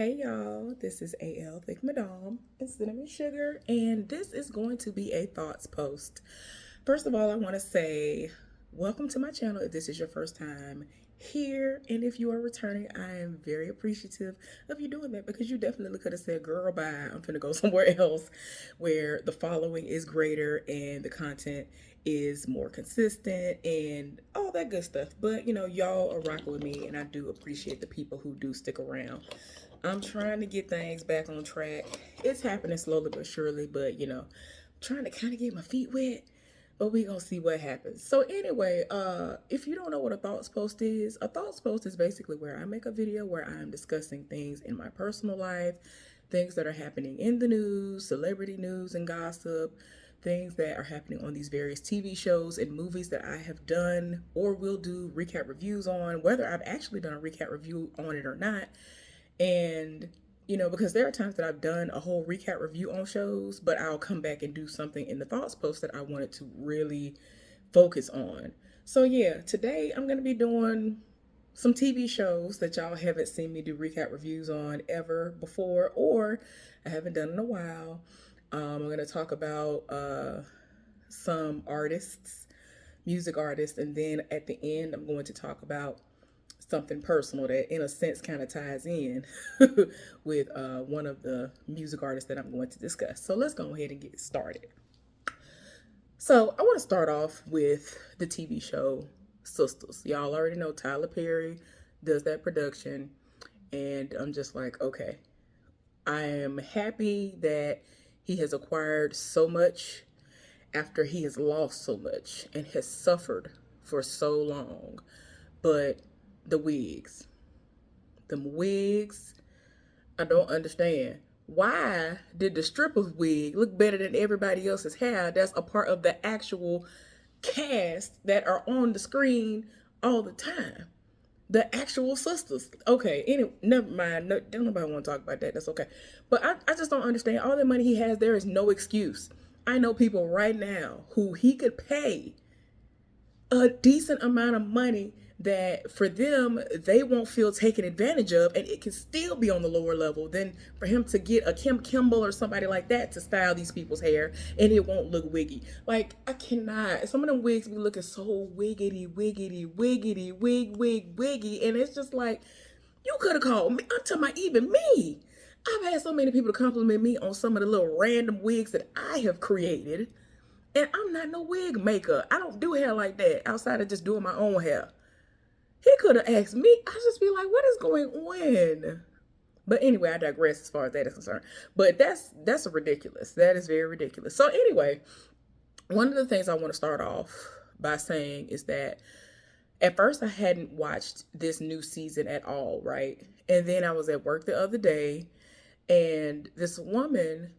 Hey y'all, this is AL Thick Madame and Cinnamon Sugar, and this is going to be a thoughts post. First of all, I want to say welcome to my channel if this is your first time here, and if you are returning, I am very appreciative of you doing that because you definitely could have said, girl, bye, I'm finna go somewhere else where the following is greater and the content is more consistent and all that good stuff. But y'all are rocking with me, and I do appreciate the people who do stick around. I'm trying to get things back on track. It's happening slowly but surely, but trying to kind of get my feet wet. But we gonna see what happens. So anyway, if you don't know what a thoughts post is basically where I make a video where I'm discussing things in my personal life, things that are happening in the news, celebrity news and gossip, things that are happening on these various TV shows and movies that I have done or will do recap reviews on, whether I've actually done a recap review on it or not. And because there are times that I've done a whole recap review on shows, but I'll come back and do something in the thoughts post that I wanted to really focus on. So yeah, today I'm going to be doing some TV shows that y'all haven't seen me do recap reviews on ever before, or I haven't done in a while. I'm going to talk about some artists, music artists, and then at the end I'm going to talk about something personal that in a sense kind of ties in with one of the music artists that I'm going to discuss. So let's go ahead and get started. So I want to start off with the TV show Sistas. Y'all already know Tyler Perry does that production, and I'm just like, okay, I am happy that he has acquired so much after he has lost so much and has suffered for so long. But the wigs. Them wigs, I don't understand. Why did the stripper's wig look better than everybody else's hair that's a part of the actual cast that are on the screen all the time? The actual sisters. Okay, anyway, never mind. No, don't nobody want to talk about that. That's okay. But I just don't understand. All the money he has, there is no excuse. I know people right now who he could pay a decent amount of money that for them they won't feel taken advantage of, and it can still be on the lower level than for him to get a Kim Kimball or somebody like that to style these people's hair and it won't look wiggy. Like, I cannot. Some of them wigs be looking so wiggity wiggity wiggity wiggy, and it's just like, you could have called me. I'm talking about even me. I've had so many people to compliment me on some of the little random wigs that I have created, and I'm not no wig maker. I don't do hair like that outside of just doing my own hair. He could have asked me. I just be like, what is going on? But anyway, I digress as far as that is concerned. But that's ridiculous. That is very ridiculous. So anyway, one of the things I want to start off by saying is that at first I hadn't watched this new season at all, right? And then I was at work the other day, and this woman,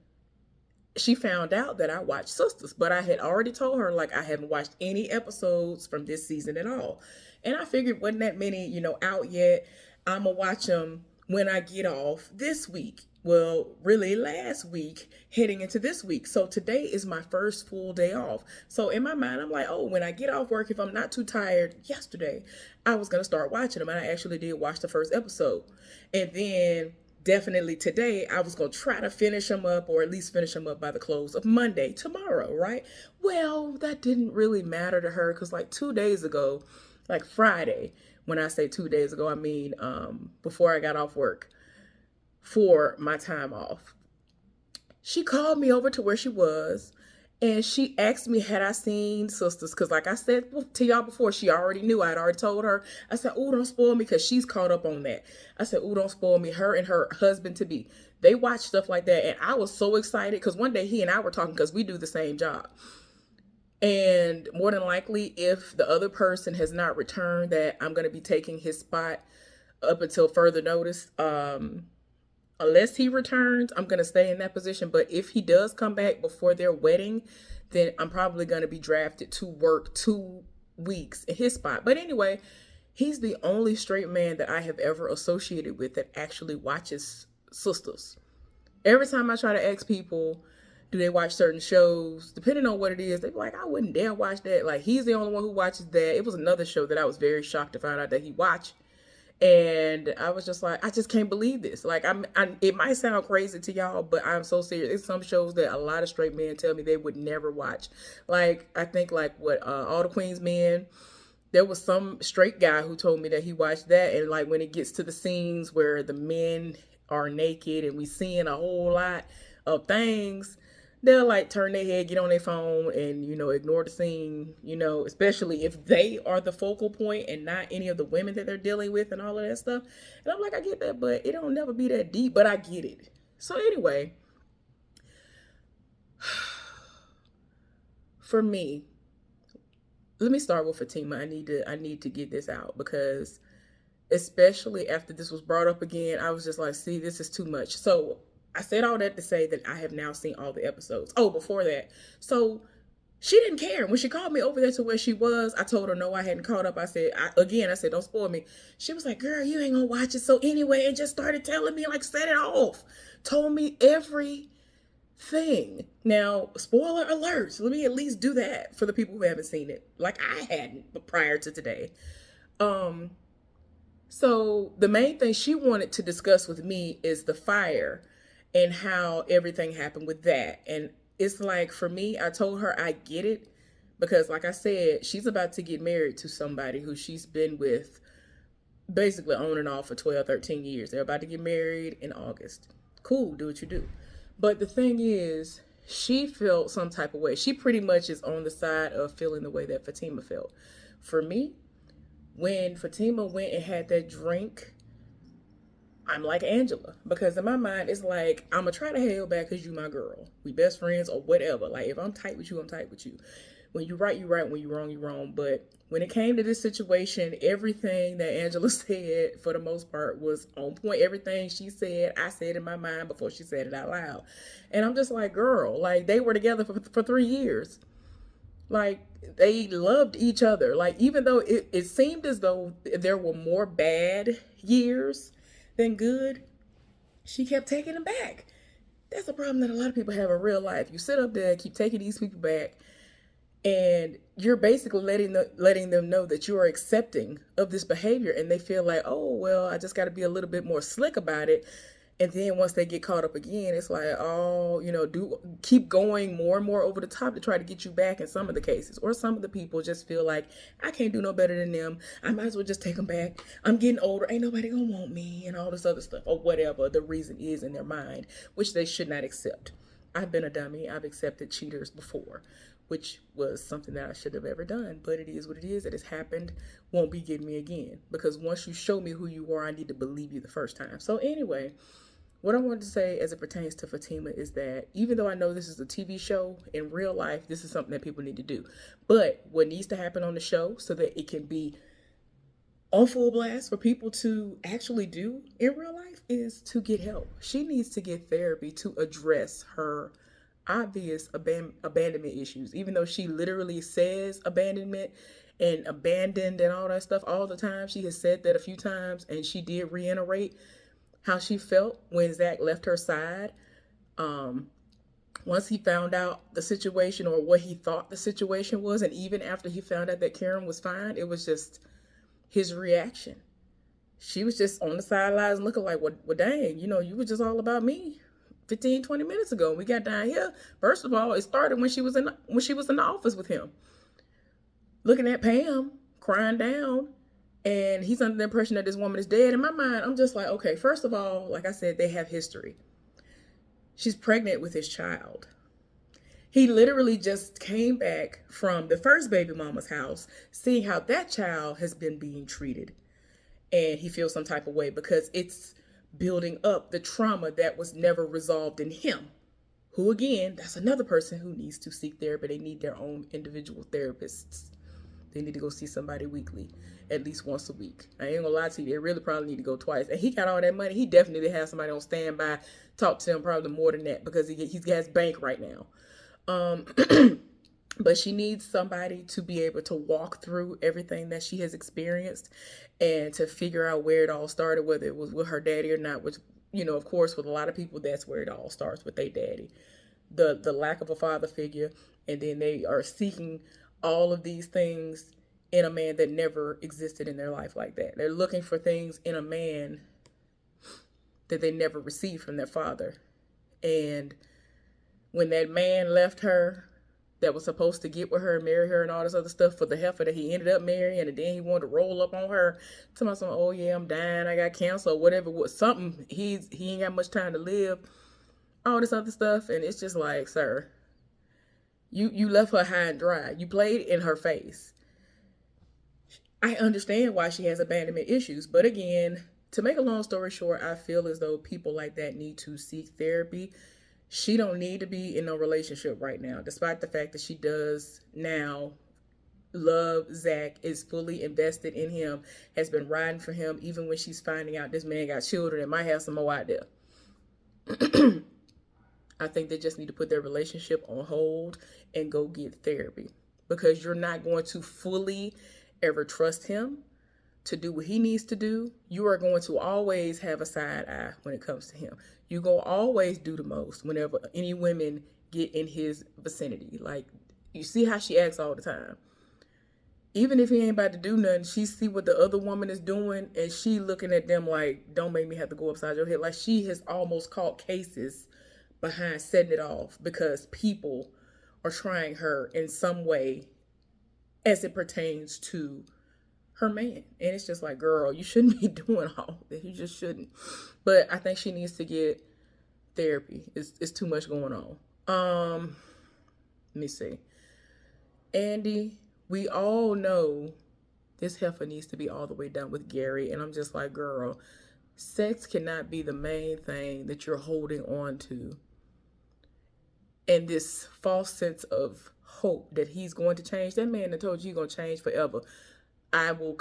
she found out that I watched Sistas, but I had already told her, like, I haven't watched any episodes from this season at all. And I figured wasn't that many, out yet. I'm going to watch them when I get off this week. Well, really last week, heading into this week. So today is my first full day off. So in my mind, I'm like, oh, when I get off work, if I'm not too tired, yesterday, I was going to start watching them. And I actually did watch the first episode. And then definitely today I was going to try to finish them up, or at least finish them up by the close of Monday, tomorrow, right? Well, that didn't really matter to her because like 2 days ago, like Friday, when I say 2 days ago, I mean before I got off work for my time off, she called me over to where she was, and she asked me, had I seen Sistas? Because like I said to y'all before, she already knew. I'd already told her. I said, oh, don't spoil me, because she's caught up on that. I said, oh, don't spoil me. Her and her husband-to-be, they watch stuff like that. And I was so excited because one day he and I were talking because we do the same job. And more than likely, if the other person has not returned, that I'm going to be taking his spot up until further notice. Unless he returns, I'm going to stay in that position. But if he does come back before their wedding, then I'm probably going to be drafted to work 2 weeks in his spot. But anyway, he's the only straight man that I have ever associated with that actually watches Sistas. Every time I try to ask people, do they watch certain shows, depending on what it is, they're like, I wouldn't dare watch that. Like, he's the only one who watches that. It was another show that I was very shocked to find out that he watched. And I was just like, I just can't believe this. Like, it might sound crazy to y'all, but I'm so serious. It's some shows that a lot of straight men tell me they would never watch. Like, I think like what All the Queen's Men. There was some straight guy who told me that he watched that, and like when it gets to the scenes where the men are naked and we seeing a whole lot of things, they'll like turn their head, get on their phone, and ignore the scene. Especially if they are the focal point and not any of the women that they're dealing with and all of that stuff. And I'm like, I get that, but it don't never be that deep. But I get it. So anyway, for me, let me start with Fatima. I need to get this out because especially after this was brought up again, I was just like, see, this is too much. So I said all that to say that I have now seen all the episodes. Oh, before that. So she didn't care. When she called me over there to where she was, I told her no, I hadn't caught up. I said, don't spoil me. She was like, girl, you ain't gonna watch it. So anyway, and just started telling me, like, set it off. Told me everything. Now, spoiler alert. So let me at least do that for the people who haven't seen it. Like I hadn't prior to today. So the main thing she wanted to discuss with me is the fire and how everything happened with that. And it's like, for me, I told her I get it because like I said, she's about to get married to somebody who she's been with basically on and off for 12, 13 years. They're about to get married in August. Cool, do what you do. But the thing is, she felt some type of way. She pretty much is on the side of feeling the way that Fatima felt. For me, when Fatima went and had that drink, I'm like Angela. Because in my mind, it's like, I'm going to try to hell back because you my girl. We best friends or whatever. Like, if I'm tight with you, I'm tight with you. When you're right, you're right. When you're wrong, you're wrong. But when it came to this situation, everything that Angela said, for the most part, was on point. Everything she said, I said in my mind before she said it out loud. And I'm just like, girl, like, they were together for 3 years. Like, they loved each other. Like, even though it seemed as though there were more bad years than good, she kept taking them back. That's a problem that a lot of people have in real life. You sit up there and keep taking these people back, and you're basically letting them know that you are accepting of this behavior, and they feel like, oh, well, I just got to be a little bit more slick about it. And then once they get caught up again, it's like, oh, keep going more and more over the top to try to get you back in some of the cases. Or some of the people just feel like, I can't do no better than them. I might as well just take them back. I'm getting older. Ain't nobody gonna want me and all this other stuff. Or whatever the reason is in their mind, which they should not accept. I've been a dummy. I've accepted cheaters before, which was something that I should have ever done. But it is what it is. It has happened. Won't be getting me again. Because once you show me who you are, I need to believe you the first time. So anyway, what I wanted to say as it pertains to Fatima is that even though I know this is a TV show, in real life, this is something that people need to do. But what needs to happen on the show so that it can be on full blast for people to actually do in real life is to get help. She needs to get therapy to address her obvious abandonment issues, even though she literally says abandonment and abandoned and all that stuff all the time. She has said that a few times, and she did reiterate how she felt when Zach left her side. Once he found out the situation or what he thought the situation was, and even after he found out that Karen was fine, it was just his reaction. She was just on the sidelines looking like, well dang, you were just all about me 15, 20 minutes ago. We got down here. First of all, it started when she was in the office with him, looking at Pam crying down, and he's under the impression that this woman is dead. In my mind, I'm just like, okay, first of all, like I said, they have history. She's pregnant with his child. He literally just came back from the first baby mama's house, seeing how that child has been being treated. And he feels some type of way because it's building up the trauma that was never resolved in him. Who, again, that's another person who needs to seek therapy. They need their own individual therapists. They need to go see somebody weekly, at least once a week. I ain't gonna lie to you, they really probably need to go twice. And he got all that money. He definitely has somebody on standby, talk to him probably more than that because he has bank right now. But she needs somebody to be able to walk through everything that she has experienced and to figure out where it all started, whether it was with her daddy or not, which, of course, with a lot of people, that's where it all starts, with their daddy. The lack of a father figure, and then they are seeking all of these things in a man that never existed in their life like that. They're looking for things in a man that they never received from their father. And when that man left her, that was supposed to get with her and marry her and all this other stuff, for the heifer that he ended up marrying, and then he wanted to roll up on her, tell me something, oh yeah, I'm dying, I got cancer, or whatever, something, he ain't got much time to live, all this other stuff. And it's just like, sir, you left her high and dry. You played in her face. I understand why she has abandonment issues, but again, to make a long story short, I feel as though people like that need to seek therapy. She don't need to be in a relationship right now, despite the fact that she does now love Zach, is fully invested in him, has been riding for him, even when she's finding out this man got children and might have some more out there. I think they just need to put their relationship on hold and go get therapy, because you're not going to fully ever trust him to do what he needs to do. You are going to always have a side eye when it comes to him. You go always do the most whenever any women get in his vicinity. Like, you see how she acts all the time. Even if he ain't about to do nothing, she see what the other woman is doing, and she looking at them like, don't make me have to go upside your head. Like, she has almost caught cases behind setting it off because people are trying her in some way as it pertains to her man. And it's just like, girl, you shouldn't be doing all this. You just shouldn't. But I think she needs to get therapy. It's too much going on. Let me see. Andy, we all know this heifer needs to be all the way done with Gary. And I'm just like, girl, sex cannot be the main thing that you're holding on to. And this false sense of hope that he's going to change. That man that told you he's going to change forever. I will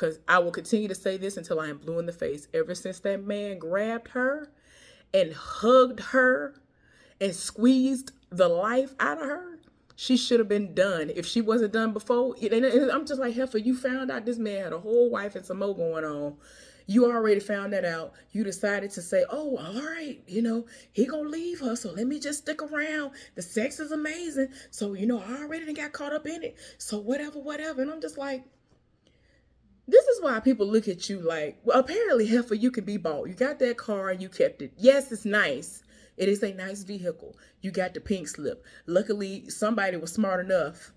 continue to say this until I am blue in the face. Ever since that man grabbed her and hugged her and squeezed the life out of her, she should have been done. If she wasn't done before, and I'm just like, heifer, you found out this man had a whole wife and some more going on. You already found that out. You decided to say, oh, all right, he gonna leave her, so let me just stick around. The sex is amazing. So, I already got caught up in it. So whatever. And I'm just like, this is why people look at you like, well, apparently, heifer, you can be bought. You got that car and you kept it. Yes, it's nice. It is a nice vehicle. You got the pink slip. Luckily, somebody was smart enough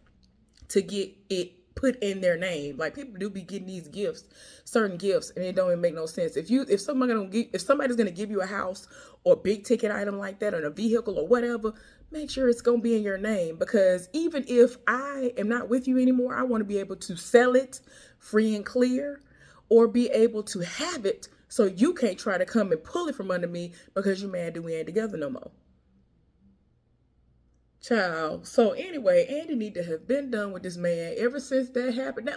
to get it put in their name. Like, people do be getting these gifts, certain gifts, and it don't even make no sense. If somebody's gonna give you a house or big ticket item like that, or a vehicle or whatever, make sure it's gonna be in your name. Because even if I am not with you anymore, I want to be able to sell it free and clear, or be able to have it so you can't try to come and pull it from under me because you mad that we ain't together no more. Child. So anyway, Andy need to have been done with this man ever since that happened.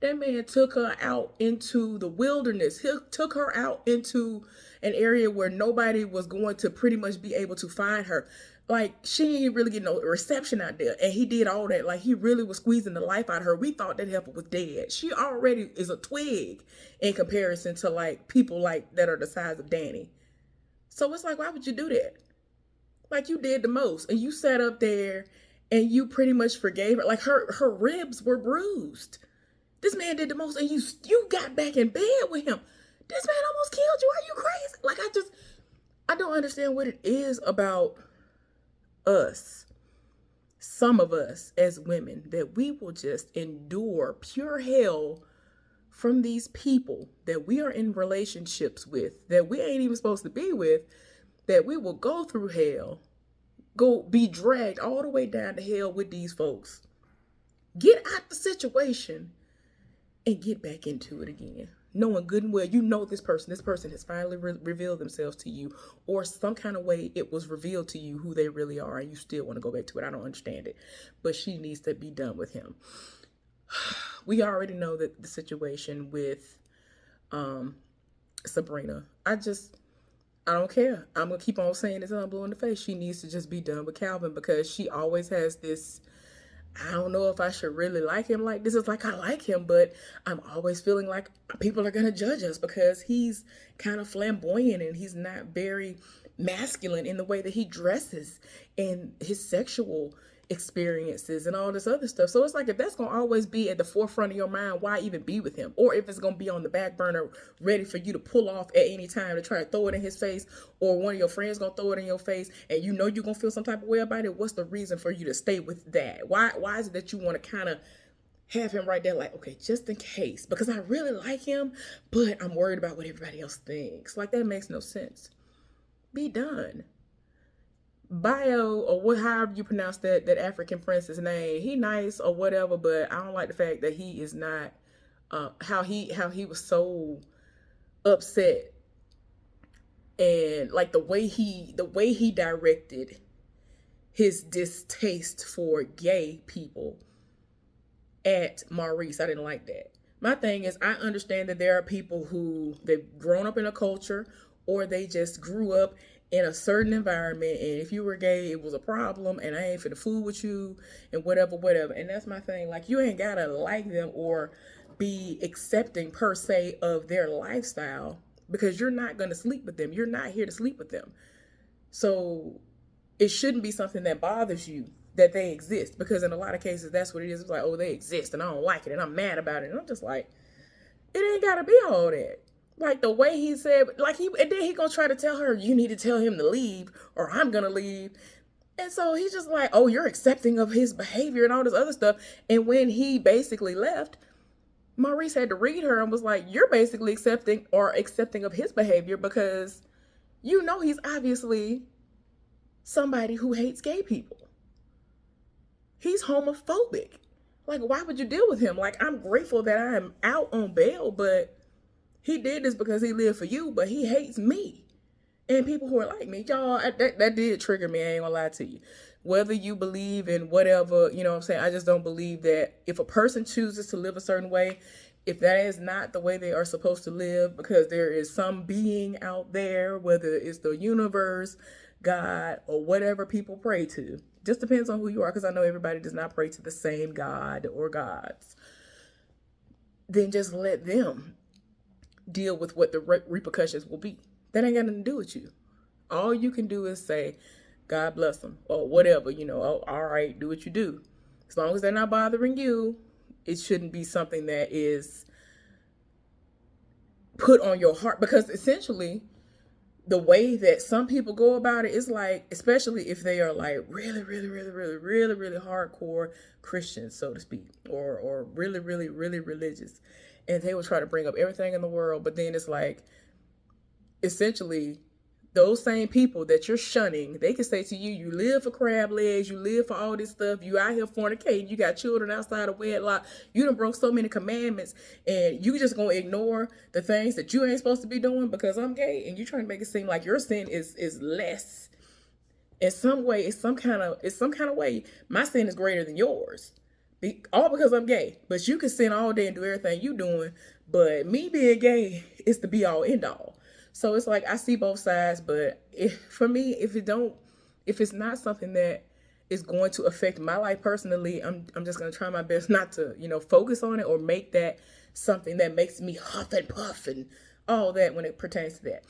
That man took her out into the wilderness. He took her out into an area where nobody was going to pretty much be able to find her. Like, she ain't really get no reception out there. And he did all that. Like, he really was squeezing the life out of her. We thought that heifer was dead. She already is a twig in comparison to, like, people like that are the size of Danny. So it's like, why would you do that? Like, you did the most, and you sat up there and you pretty much forgave her. Like, her ribs were bruised. This man did the most, and you got back in bed with him. This man almost killed you. Are you crazy? Like, I don't understand what it is about us, some of us as women, that we will just endure pure hell from these people that we are in relationships with, that we ain't even supposed to be with, that we will go through hell, be dragged all the way down to hell with these folks, get out the situation, and get back into it again. Knowing good and well, this person has finally revealed themselves to you, or some kind of way it was revealed to you who they really are, and you still want to go back to it. I don't understand it, but she needs to be done with him. We already know that the situation with Sabrina, I don't care. I'm going to keep on saying this until I'm blue in the face. She needs to just be done with Calvin, because she always has this, I don't know if I should really like him like this. It's like, I like him, but I'm always feeling like people are going to judge us because he's kind of flamboyant and he's not very masculine in the way that he dresses, and his sexual experiences and all this other stuff. So it's like, if that's going to always be at the forefront of your mind, why even be with him? Or if it's going to be on the back burner, ready for you to pull off at any time to try to throw it in his face, or one of your friends going to throw it in your face, and you know you're going to feel some type of way about it, what's the reason for you to stay with that? Why is it that you want to kind of have him right there, like, okay, just in case, because I really like him, but I'm worried about what everybody else thinks? Like, that makes no sense. Be done. Bio, or however you pronounce that African prince's name, he nice or whatever, but I don't like the fact that he is not how he was so upset, and like the way he directed his distaste for gay people at Maurice. I didn't like that. My thing is, I understand that there are people who they've grown up in a culture, or they just grew up in a certain environment, and if you were gay, it was a problem, and I ain't finna fool with you, and whatever. And that's my thing. Like, you ain't gotta like them or be accepting per se of their lifestyle, because you're not gonna sleep with them. You're not here to sleep with them. So it shouldn't be something that bothers you that they exist, because in a lot of cases, that's what it is. It's like, oh, they exist, and I don't like it, and I'm mad about it. And I'm just like, it ain't gotta be all that. Like, the way he said, like, and then he gonna try to tell her, you need to tell him to leave, or I'm gonna leave. And so he's just like, oh, you're accepting of his behavior and all this other stuff. And when he basically left, Maurice had to read her and was like, you're basically accepting of his behavior, because you know he's obviously somebody who hates gay people. He's homophobic. Like, why would you deal with him? Like, I'm grateful that I am out on bail, but he did this because he lived for you, but he hates me and people who are like me. Y'all, that did trigger me. I ain't gonna lie to you. Whether you believe in whatever, you know what I'm saying? I just don't believe that if a person chooses to live a certain way, if that is not the way they are supposed to live, because there is some being out there, whether it's the universe, God, or whatever people pray to. Just depends on who you are, because I know everybody does not pray to the same God or gods. Then just let them deal with what the repercussions will be. That ain't got nothing to do with you. All you can do is say, God bless them, or whatever, oh, all right, do what you do. As long as they're not bothering you, it shouldn't be something that is put on your heart, because essentially the way that some people go about it is like, especially if they are like really hardcore Christians, so to speak, or really religious, and they will try to bring up everything in the world, but then it's like, essentially, those same people that you're shunning, they can say to you, you live for crab legs, you live for all this stuff, you out here fornicating, you got children outside of wedlock, you done broke so many commandments, and you just gonna ignore the things that you ain't supposed to be doing because I'm gay, and you trying to make it seem like your sin is less. In some way, it's some kind of way, my sin is greater than yours. All because I'm gay. But you can sin all day and do everything you doing, but me being gay is the be all end all. So it's like, I see both sides, but for me, if it's not something that is going to affect my life personally, I'm just going to try my best not to, focus on it or make that something that makes me huff and puff and all that when it pertains to that.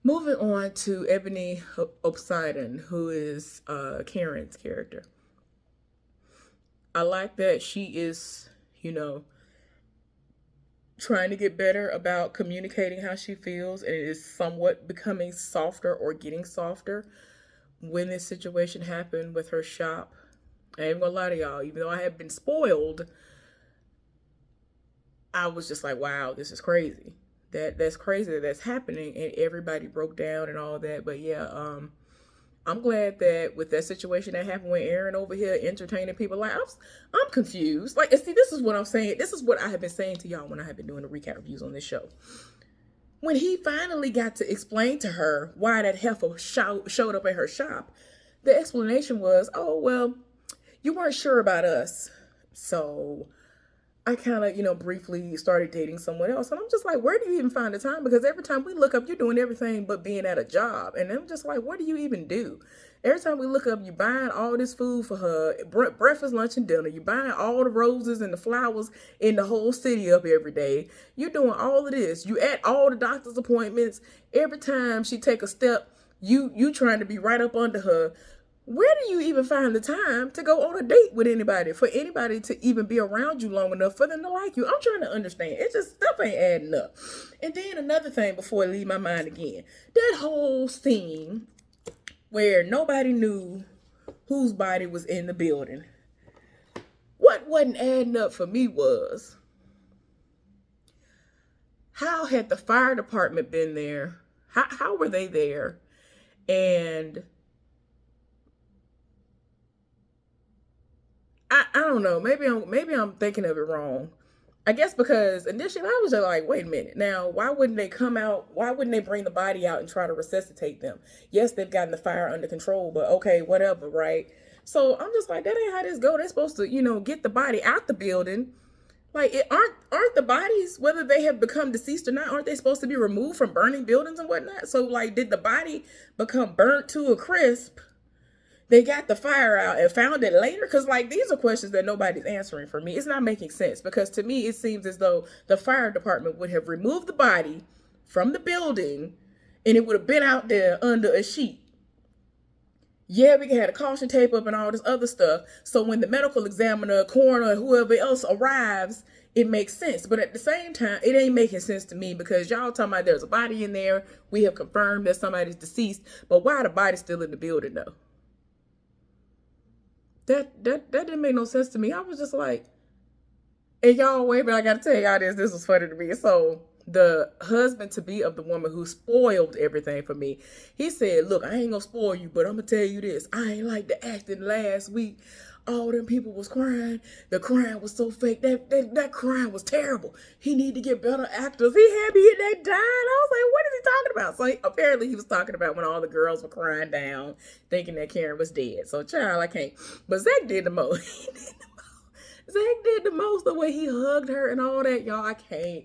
Moving on to Ebony Obsidian, who is Karen's character. I like that she is, trying to get better about communicating how she feels, and it is somewhat becoming softer or getting softer. When this situation happened with her shop, I ain't gonna lie to y'all, even though I have been spoiled, I was just like, wow, this is crazy. That's crazy that's happening, and everybody broke down and all that. But yeah, I'm glad that with that situation that happened with Aaron over here entertaining people, like, I'm confused. Like, see, this is what I'm saying. This is what I have been saying to y'all when I have been doing the recap reviews on this show. When he finally got to explain to her why that heifer showed up at her shop, the explanation was, oh, well, you weren't sure about us. So I kind of, briefly started dating someone else. And I'm just like, where do you even find the time? Because every time we look up, you're doing everything but being at a job. And I'm just like, what do you even do? Every time we look up, you're buying all this food for her, breakfast, lunch, and dinner. You're buying all the roses and the flowers in the whole city up every day. You're doing all of this. You at all the doctor's appointments. Every time she take a step, you trying to be right up under her. where do you even find the time to go on a date with anybody, for anybody to even be around you long enough for them to like you? I'm trying to understand. It just, stuff ain't adding up. And then another thing before I leave my mind again, that whole scene where nobody knew whose body was in the building. What wasn't adding up for me was, how had the fire department been there? How were they there? And I don't know. Maybe I'm thinking of it wrong. I guess because initially I was just like, wait a minute. Now, why wouldn't they come out? Why wouldn't they bring the body out and try to resuscitate them? Yes, they've gotten the fire under control, but okay, whatever, right? So I'm just like, that ain't how this go. They're supposed to, get the body out the building. Like, aren't the bodies, whether they have become deceased or not, aren't they supposed to be removed from burning buildings and whatnot? So, like, did the body become burnt to a crisp? They got the fire out and found it later? Because, like, these are questions that nobody's answering for me. It's not making sense, because to me, it seems as though the fire department would have removed the body from the building and it would have been out there under a sheet. Yeah, we had a caution tape up and all this other stuff. So when the medical examiner, coroner, whoever else arrives, it makes sense. But at the same time, it ain't making sense to me, because y'all talking about there's a body in there. We have confirmed that somebody's deceased. But why the body still in the building, though? That didn't make no sense to me. I was just like, and y'all, wait, but I gotta tell y'all this. This was funny to me. So the husband to be of the woman who spoiled everything for me, he said, look, I ain't gonna spoil you, but I'm gonna tell you this. I ain't like the acting last week. All them people was crying. The crying was so fake. That crying was terrible. He need to get better actors. He had me in that dying. I was like, what is he talking about? So apparently he was talking about when all the girls were crying down, thinking that Karen was dead. So child, I can't. But Zach did the most. Zach did the most, the way he hugged her and all that. Y'all, I can't.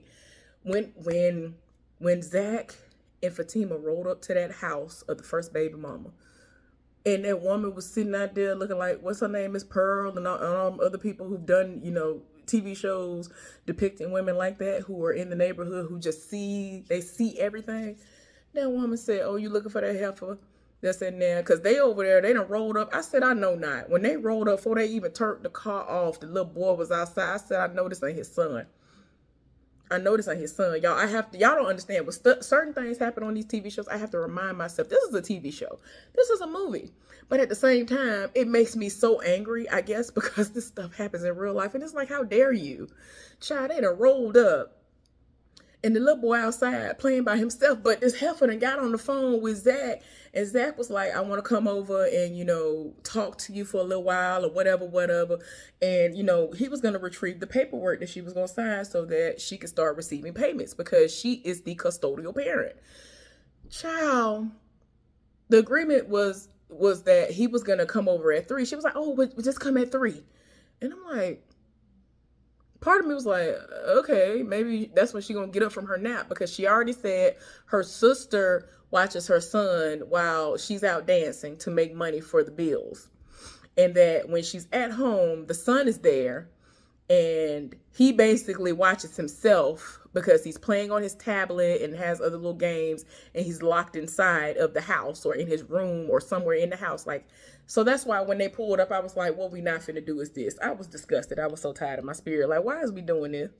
When Zach and Fatima rolled up to that house of the first baby mama, and that woman was sitting out there looking like, what's her name, is Pearl, and all other people who've done, TV shows depicting women like that, who are in the neighborhood, who just see everything. That woman said, oh, you looking for that heifer that's in there? Because they over there, they done rolled up. I said, I know not. When they rolled up, before they even turned the car off, the little boy was outside. I said, I know this ain't his son. Y'all, y'all don't understand. But certain things happen on these TV shows, I have to remind myself, this is a TV show. This is a movie. But at the same time, it makes me so angry, I guess, because this stuff happens in real life. And it's like, how dare you? Child, they done rolled up. And the little boy outside playing by himself. But this heifer done got on the phone with Zach. And Zach was like, I want to come over and, talk to you for a little while or whatever. And, he was going to retrieve the paperwork that she was going to sign so that she could start receiving payments, because she is the custodial parent. Child, the agreement was that he was going to come over at 3. She was like, oh, but just come at 3. And I'm like, part of me was like, okay, maybe that's when she's going to get up from her nap, because she already said her sister watches her son while she's out dancing to make money for the bills. And that when she's at home, the son is there and he basically watches himself because he's playing on his tablet and has other little games, and he's locked inside of the house or in his room or somewhere in the house. Like, so that's why when they pulled up, I was like, what we not finna do is this. I was disgusted. I was so tired of my spirit. Like, why is we doing this?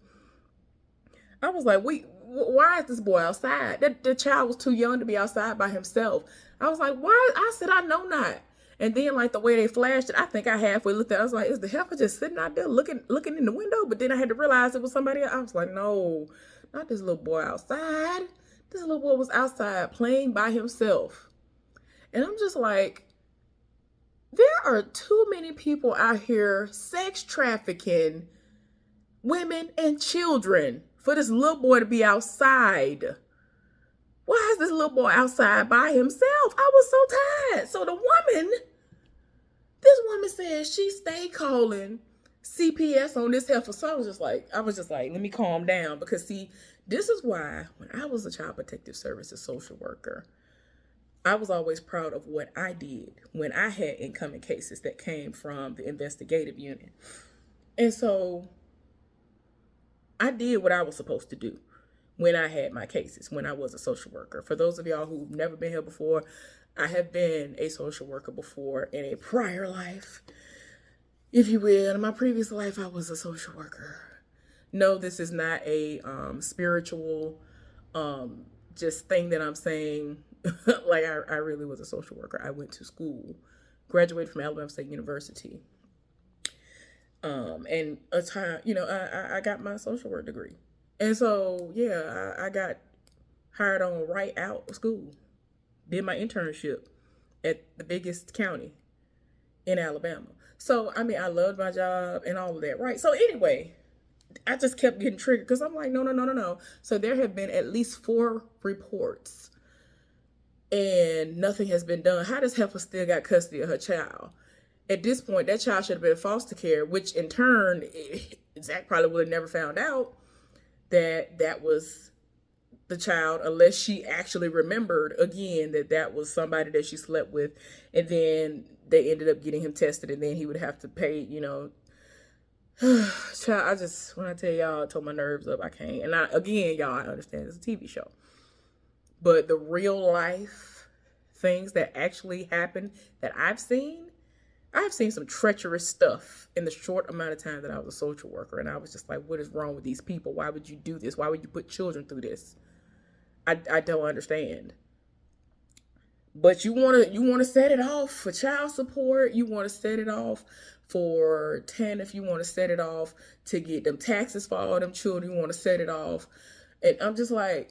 I was like, why is this boy outside? The child was too young to be outside by himself. I was like, why? I said, I know not. And then, like, the way they flashed it, I think I halfway looked at it. I was like, is the heifer just sitting out there looking in the window? But then I had to realize it was somebody else. I was like, no, not this little boy outside. This little boy was outside playing by himself. And I'm just like, there are too many people out here sex trafficking women and children for this little boy to be outside. Why is this little boy outside by himself? I was so tired. So this woman said she stayed calling CPS on this heifer. So I was just like, let me calm down. Because see, this is why when I was a child protective services social worker, I was always proud of what I did when I had incoming cases that came from the investigative unit. And so I did what I was supposed to do. when I had my cases, when I was a social worker. For those of y'all who've never been here before, I have been a social worker before in a prior life, if you will. In my previous life, I was a social worker. No, this is not a spiritual just thing that I'm saying. Like, I really was a social worker. I went to school, graduated from Alabama State University. And a time, I got my social work degree. And so, yeah, I got hired on right out of school. Did my internship at the biggest county in Alabama. So, I mean, I loved my job and all of that, right? So, anyway, I just kept getting triggered because I'm like, no. So, there have been at least 4 reports and nothing has been done. How does heifer still got custody of her child? At this point, that child should have been in foster care, which in turn, Zach probably would have never found out that was the child unless she actually remembered again that was somebody that she slept with, and then they ended up getting him tested, and then he would have to pay, child, when I tell y'all, it tore my nerves up. I can't. And y'all, I understand it's a TV show, but the real life things that actually happen that I've seen some treacherous stuff in the short amount of time that I was a social worker. And I was just like, what is wrong with these people? Why would you do this? Why would you put children through this? I don't understand. But you want to set it off for child support. You want to set it off for TANF. You want to set it off to get them taxes for all them children. You want to set it off. And I'm just like,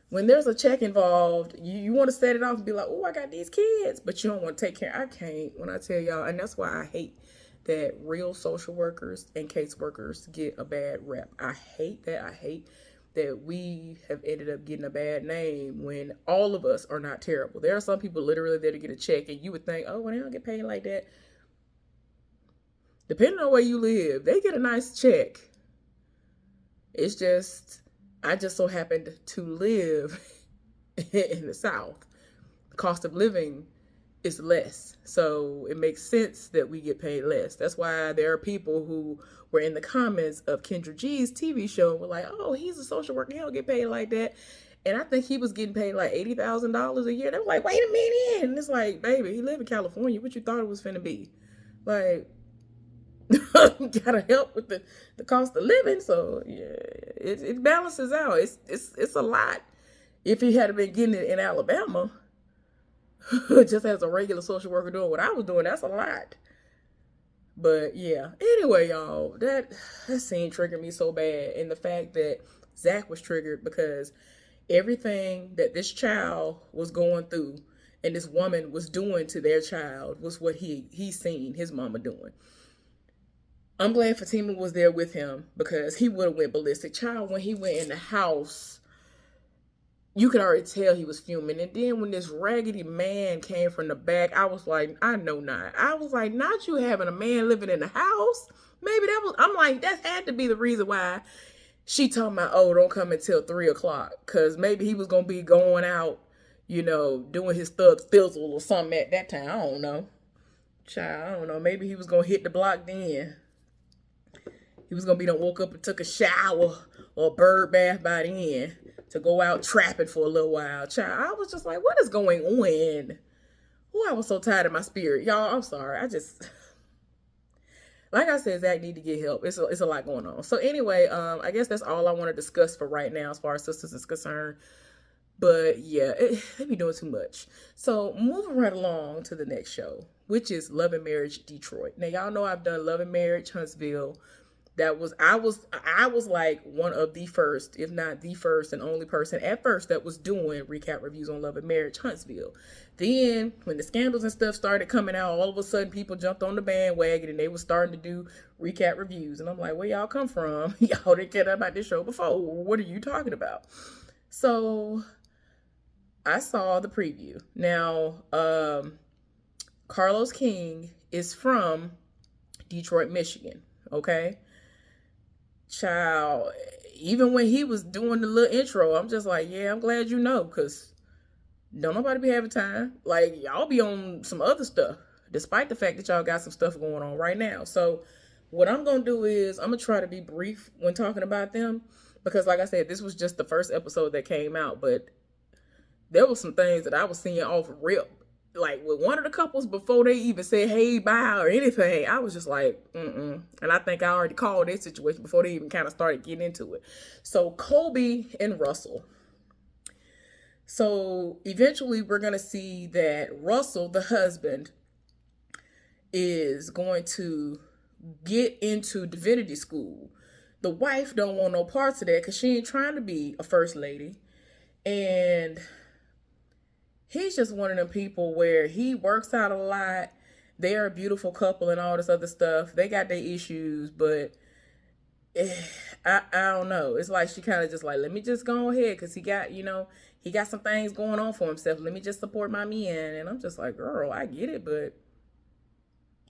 when there's a check involved, you want to set it off and be like, oh, I got these kids, but you don't want to take care. I can't, when I tell y'all, and that's why I hate that real social workers and caseworkers get a bad rep. I hate that. I hate that we have ended up getting a bad name when all of us are not terrible. There are some people literally there to get a check, and you would think, oh, well, they don't get paid like that. Depending on where you live, they get a nice check. It's just, I just so happened to live in the South. The cost of living is less. So it makes sense that we get paid less. That's why there are people who were in the comments of Kendra G's TV show and were like, oh, he's a social worker. He don't get paid like that. And I think he was getting paid like $80,000 a year. They were like, wait a minute. And it's like, baby, he live in California. What you thought it was finna be? Like, gotta help with the cost of living. So yeah, it balances out. It's a lot. If he had been getting it in Alabama, just as a regular social worker doing what I was doing, that's a lot. But yeah, anyway, y'all, that scene triggered me so bad. And the fact that Zach was triggered because everything that this child was going through and this woman was doing to their child was what he seen his mama doing. I'm glad Fatima was there with him because he would have went ballistic. Child, when he went in the house, you could already tell he was fuming. And then when this raggedy man came from the back, I was like, I know not. I was like, not you having a man living in the house. Maybe I'm like, that had to be the reason why she told me, oh, don't come until 3 o'clock. Because maybe he was going to be going out, doing his thug thizzle or something at that time. I don't know. Child, I don't know. Maybe he was going to hit the block then. He was going to be done woke up and took a shower or a bird bath by then to go out trapping for a little while. Child, I was just like, what is going on? Oh, I was so tired of my spirit. Y'all, I'm sorry. Like I said, Zach need to get help. It's a lot going on. So anyway, I guess that's all I want to discuss for right now as far as Sistas is concerned. But yeah, they be doing too much. So moving right along to the next show, which is Love and Marriage Detroit. Now, y'all know I've done Love and Marriage Huntsville. I was like one of the first, if not the first and only person at first that was doing recap reviews on Love and Marriage Huntsville. Then when the scandals and stuff started coming out, all of a sudden people jumped on the bandwagon and they were starting to do recap reviews. And I'm like, where y'all come from? Y'all didn't care about this show before. What are you talking about? So I saw the preview. Now, Carlos King is from Detroit, Michigan. Okay. Child, even when he was doing the little intro, I'm just like, yeah, I'm glad you know, because don't nobody be having time. Like, y'all be on some other stuff, despite the fact that y'all got some stuff going on right now. So what I'm going to do is I'm going to try to be brief when talking about them, because like I said, this was just the first episode that came out, but there was some things that I was seeing off rip. Like with one of the couples before they even said hey bye or anything, I was just like, mm-mm. And I think I already called that situation before they even kind of started getting into it. So Kobe and Russell. So eventually we're gonna see that Russell, the husband, is going to get into divinity school. The wife don't want no parts of that because she ain't trying to be a first lady. And he's just one of them people where he works out a lot. They're a beautiful couple and all this other stuff. They got their issues, but I don't know. It's like she kind of just like, let me just go ahead because he got, he got some things going on for himself. Let me just support my man. And I'm just like, girl, I get it, but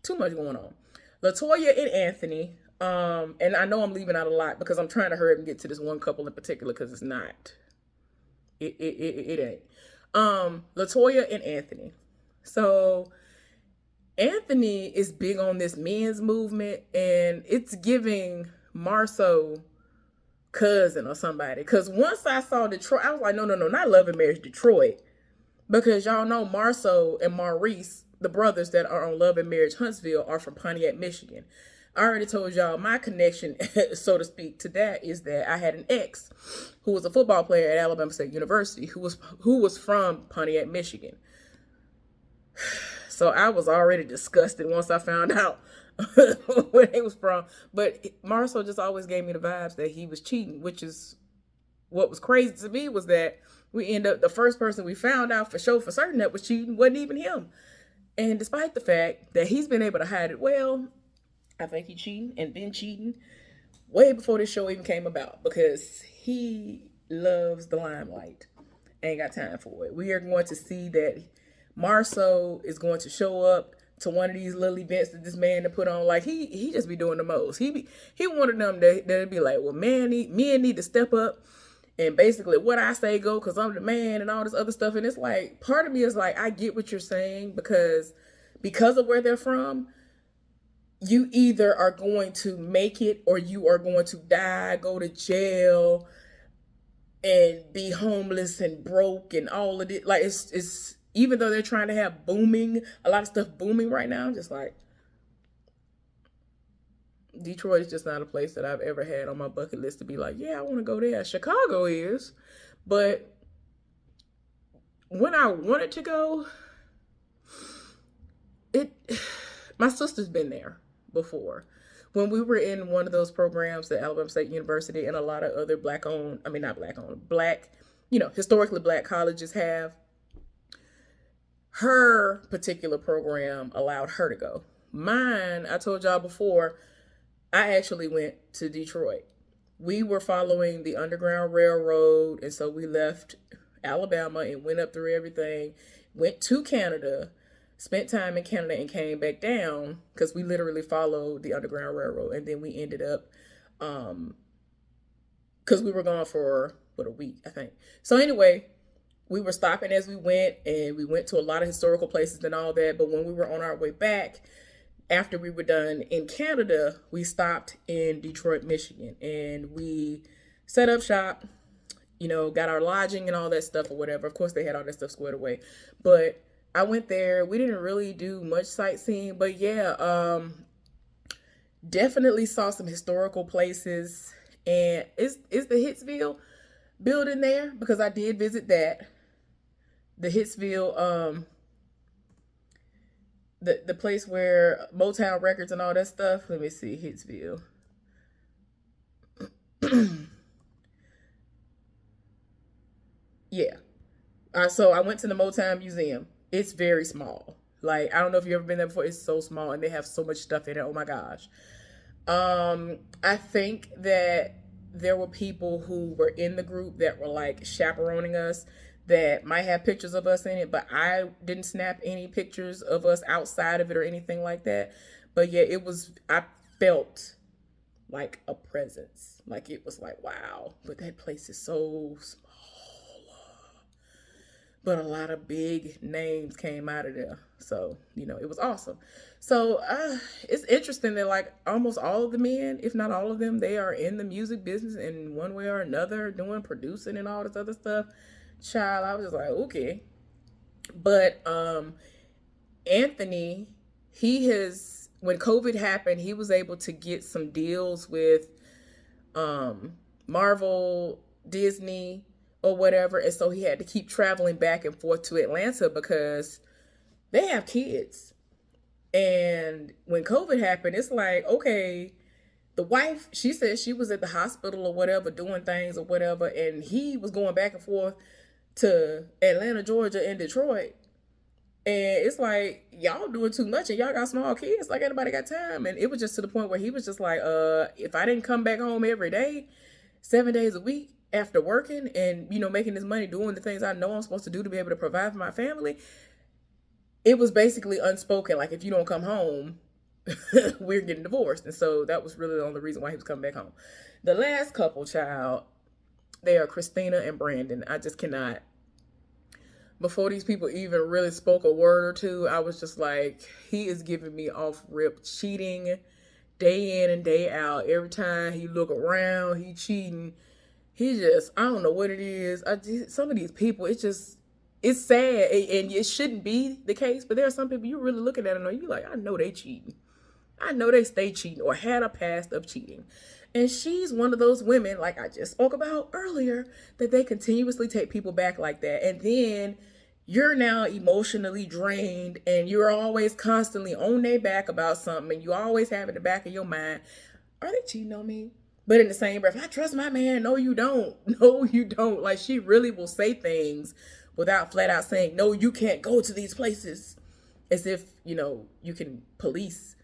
too much going on. LaToya and Anthony. And I know I'm leaving out a lot because I'm trying to hurry up and get to this one couple in particular because it's not. It ain't. LaToya and Anthony. So Anthony is big on this men's movement, and it's giving Marceau cousin or somebody. Because once I saw Detroit, I was like, no, not Love and Marriage Detroit. Because y'all know Marceau and Maurice, the brothers that are on Love and Marriage Huntsville, are from Pontiac, Michigan. I already told y'all my connection, so to speak, to that is that I had an ex who was a football player at Alabama State University who was from Pontiac, Michigan. So I was already disgusted once I found out where he was from. But Marceau just always gave me the vibes that he was cheating, which is what was crazy to me was that we end up the first person we found out for sure for certain that was cheating wasn't even him. And despite the fact that he's been able to hide it well, I think he cheating and been cheating way before this show even came about because he loves the limelight. Ain't got time for it. We are going to see that Marceau is going to show up to one of these little events that this man to put on. Like he just be doing the most. He one of them that'd be like, well, men need to step up and basically what I say go because I'm the man and all this other stuff. And it's like part of me is like I get what you're saying because of where they're from. You either are going to make it or you are going to die, go to jail, and be homeless and broke and all of it. Like it's even though they're trying to have a lot of stuff booming right now, I'm just like, Detroit is just not a place that I've ever had on my bucket list to be like, yeah, I want to go there. Chicago is, but when I wanted to go, my sister's been there before. When we were in one of those programs at Alabama State University and a lot of other historically black colleges have, her particular program allowed her to go. Mine, I told y'all before, I actually went to Detroit. We were following the Underground Railroad, and so we left Alabama and went up through everything, went to Canada, spent time in Canada and came back down because we literally followed the Underground Railroad. And then we ended up, because we were gone for, a week, I think. So anyway, we were stopping as we went and we went to a lot of historical places and all that. But when we were on our way back, after we were done in Canada, we stopped in Detroit, Michigan, and we set up shop, got our lodging and all that stuff or whatever. Of course, they had all that stuff squared away. But I went there. We didn't really do much sightseeing, but yeah, definitely saw some historical places. And is the Hitsville building there? Because I did visit that. The Hitsville, the place where Motown Records and all that stuff. Let me see, Hitsville. Yeah. So I went to the Motown Museum. It's very small. Like, I don't know if you've ever been there before. It's so small and they have so much stuff in it. Oh my gosh. I think that there were people who were in the group that were like chaperoning us that might have pictures of us in it, but I didn't snap any pictures of us outside of it or anything like that. But yeah, I felt like a presence. Like it was like, wow, but that place is so small. but a lot of big names came out of there. So, it was awesome. So, it's interesting that like almost all of the men, if not all of them, they are in the music business in one way or another, doing producing and all this other stuff. Child, I was just like, okay. But Anthony, he has, when COVID happened, he was able to get some deals with Marvel, Disney, or whatever. And so he had to keep traveling back and forth to Atlanta because they have kids. And when COVID happened, it's like, okay, the wife, she said she was at the hospital or whatever, doing things or whatever. And he was going back and forth to Atlanta, Georgia, and Detroit. And it's like, y'all doing too much and y'all got small kids. Like, everybody got time. And it was just to the point where he was just like, if I didn't come back home every day, 7 days a week after working and, making this money, doing the things I know I'm supposed to do to be able to provide for my family, it was basically unspoken. Like, if you don't come home, we're getting divorced. And so that was really the only reason why he was coming back home. The last couple, child, they are Christina and Brandon. I just cannot. Before these people even really spoke a word or two, I was just like, he is giving me off rip cheating day in and day out. Every time he look around, he cheating. He just, I don't know what it is. Some of these people, it's sad, and it shouldn't be the case, but there are some people you really looking at and you like, I know they cheating. I know they stay cheating or had a past of cheating. And she's one of those women, like I just spoke about earlier, that they continuously take people back like that. And then you're now emotionally drained and you're always constantly on their back about something. And you always have in the back of your mind, are they cheating on me? But in the same breath, I trust my man. No, you don't. No, you don't. Like, she really will say things without flat out saying, no, you can't go to these places. As if, you can police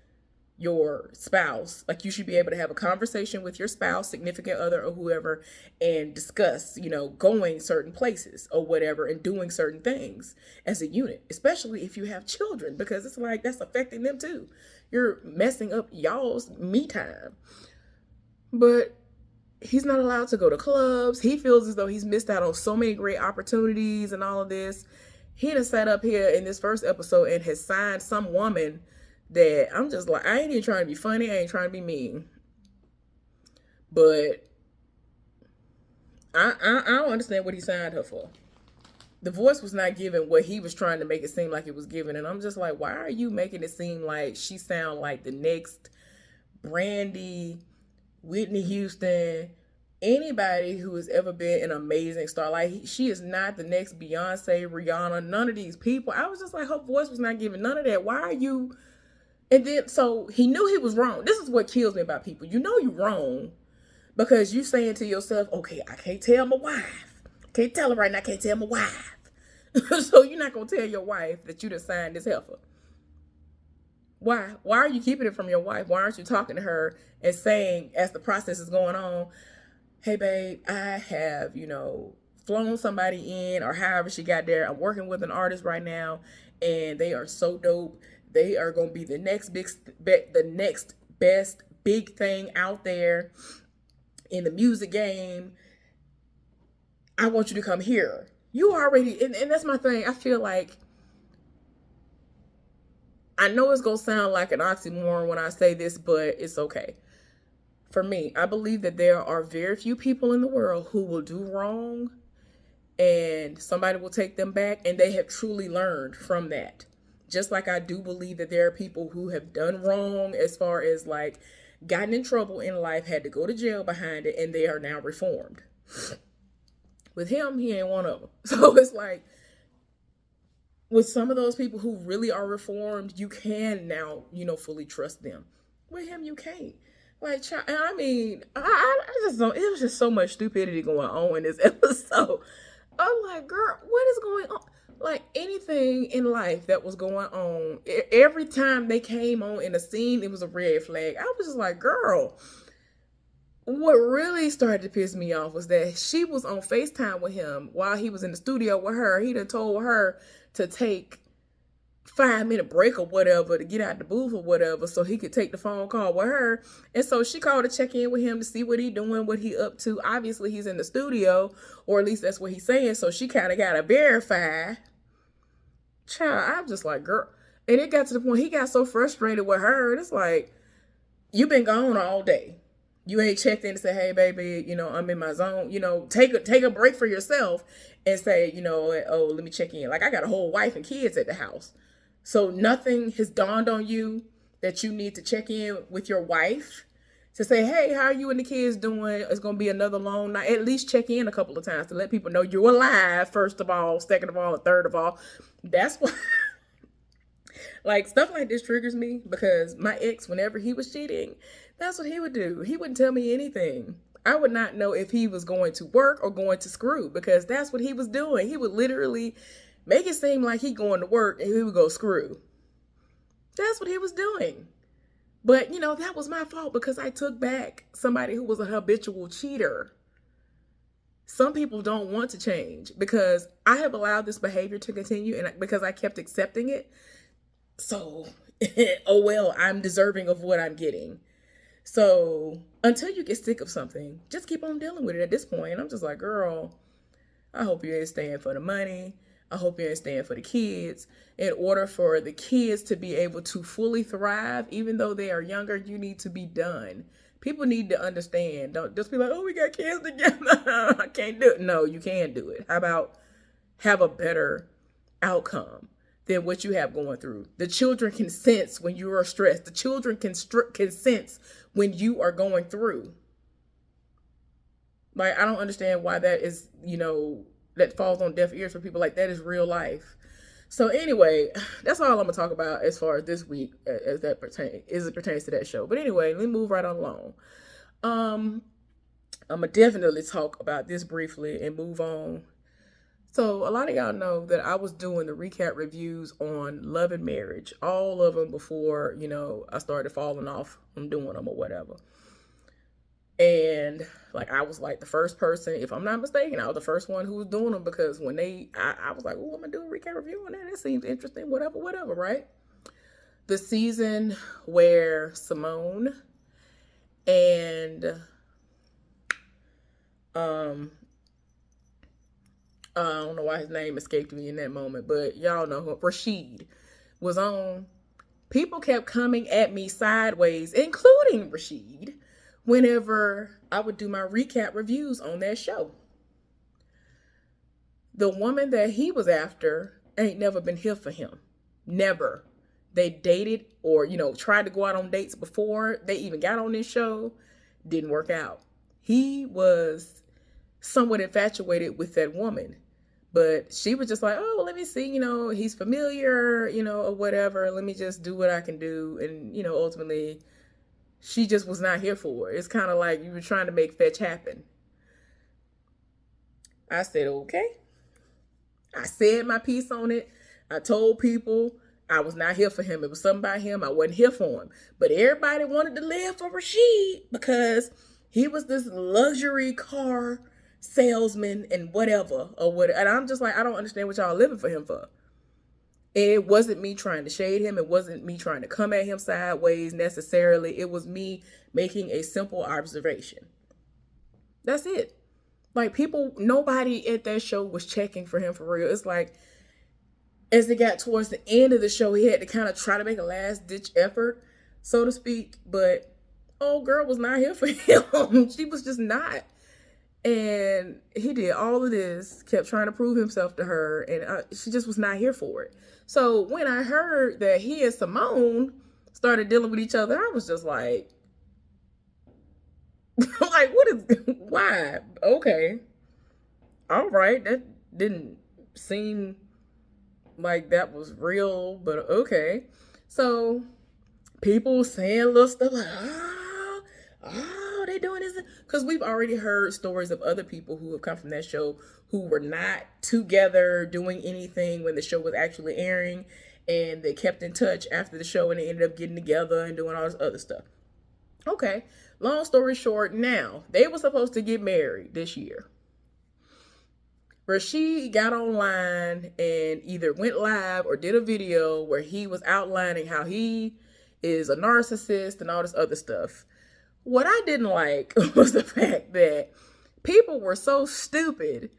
your spouse. Like, you should be able to have a conversation with your spouse, significant other, or whoever, and discuss, going certain places or whatever and doing certain things as a unit, especially if you have children, because it's like that's affecting them too. You're messing up y'all's me time. But he's not allowed to go to clubs. He feels as though he's missed out on so many great opportunities and all of this. He done sat up here in this first episode and has signed some woman that I'm just like, I ain't even trying to be funny. I ain't trying to be mean. But I don't understand what he signed her for. The voice was not given what he was trying to make it seem like it was given. And I'm just like, why are you making it seem like she sound like the next Brandy, Whitney Houston, anybody who has ever been an amazing star? Like, she is not the next Beyonce, Rihanna, none of these people. I was just like, her voice was not giving none of that. Why are you? And then, so he knew he was wrong. This is what kills me about people. You know you're wrong because you're saying to yourself, okay, I can't tell my wife. Can't tell her right now, I can't tell my wife. So you're not going to tell your wife that you done signed this heifer. Why? Why are you keeping it from your wife? Why aren't you talking to her and saying, as the process is going on, hey, babe, I have, flown somebody in, or however she got there. I'm working with an artist right now, and they are so dope. They are going to be the next best big thing out there in the music game. I want you to come here. You already, and that's my thing. I feel like, I know it's going to sound like an oxymoron when I say this, but it's okay. For me, I believe that there are very few people in the world who will do wrong and somebody will take them back and they have truly learned from that. Just like I do believe that there are people who have done wrong as far as like gotten in trouble in life, had to go to jail behind it, and they are now reformed. With him, he ain't one of them. So it's like, with some of those people who really are reformed, you can now, fully trust them. With him, you can't. Like, I mean, I just don't, it was just so much stupidity going on in this episode. I'm like, girl, what is going on? Like, anything in life that was going on, every time they came on in a scene, it was a red flag. I was just like, girl, what really started to piss me off was that she was on FaceTime with him while he was in the studio with her. He done told her to take 5-minute break or whatever to get out the booth or whatever so he could take the phone call with her. And so she called to check in with him to see what he doing, what he up to. Obviously he's in the studio, or at least that's what he's saying. So she kind of got to verify. Child, I'm just like, girl. And it got to the point he got so frustrated with her. And it's like, you've been gone all day. You ain't checked in to say, hey, baby, I'm in my zone. Take a break for yourself and say, oh, let me check in. Like, I got a whole wife and kids at the house. So nothing has dawned on you that you need to check in with your wife to say, hey, how are you and the kids doing? It's going to be another long night. At least check in a couple of times to let people know you're alive, first of all, second of all, and third of all. That's why, like, stuff like this triggers me because my ex, whenever he was cheating, that's what he would do. He wouldn't tell me anything. I would not know if he was going to work or going to screw because that's what he was doing. He would literally make it seem like he going to work and he would go screw. That's what he was doing. But, that was my fault because I took back somebody who was a habitual cheater. Some people don't want to change because I have allowed this behavior to continue and because I kept accepting it. So, oh well, I'm deserving of what I'm getting. So until you get sick of something, just keep on dealing with it at this point. I'm just like, girl, I hope you ain't staying for the money. I hope you ain't staying for the kids. In order for the kids to be able to fully thrive, even though they are younger, you need to be done. People need to understand. Don't just be like, oh, we got kids together. I can't do it. No, you can do it. How about have a better outcome than what you have going through? The children can sense when you are stressed. The children can sense when you are going through. Like, I don't understand why that is, that falls on deaf ears for people. Like, that is real life. So anyway, that's all I'm gonna talk about as far as this week as it pertains to that show. But anyway, let me move right on along. I'm gonna definitely talk about this briefly and move on. So a lot of y'all know that I was doing the recap reviews on Love and Marriage, all of them before, I started falling off from doing them or whatever. And like, I was like the first person, if I'm not mistaken, I was the first one who was doing them because when I was like, oh, I'm gonna do a recap review on that. That seems interesting, whatever, right? The season where Symone and I don't know why his name escaped me in that moment, but y'all know who Rashid was on. People kept coming at me sideways, including Rashid, whenever I would do my recap reviews on that show. The woman that he was after ain't never been here for him. Never. They dated or, tried to go out on dates before they even got on this show. Didn't work out. He was somewhat infatuated with that woman. But she was just like, oh, let me see, he's familiar, or whatever. Let me just do what I can do. And, ultimately, she just was not here for it. It's kind of like you were trying to make fetch happen. I said, okay. I said my piece on it. I told people I was not here for him. It was something about him. I wasn't here for him. But everybody wanted to live for Rashid because he was this luxury car salesman and whatever. And I'm just like, I don't understand what y'all living for him for. It wasn't me trying to shade him. It wasn't me trying to come at him sideways necessarily. It was me making a simple observation. That's it. Like, nobody at that show was checking for him for real. It's like, as it got towards the end of the show, he had to kind of try to make a last ditch effort, so to speak. But old girl was not here for him. She was just not. And he did all of this, kept trying to prove himself to her, and she just was not here for it. So when I heard that he and Symone started dealing with each other, I was just like, why? Okay. All right. That didn't seem like that was real, but okay. So people saying little stuff like, they doing this, because we've already heard stories of other people who have come from that show who were not together doing anything when the show was actually airing, and they kept in touch after the show and they ended up getting together and doing all this other stuff. Okay, long story short, now they were supposed to get married this year. Rashid got online and either went live or did a video where he was outlining how he is a narcissist and all this other stuff. What I didn't like was the fact that people were so stupid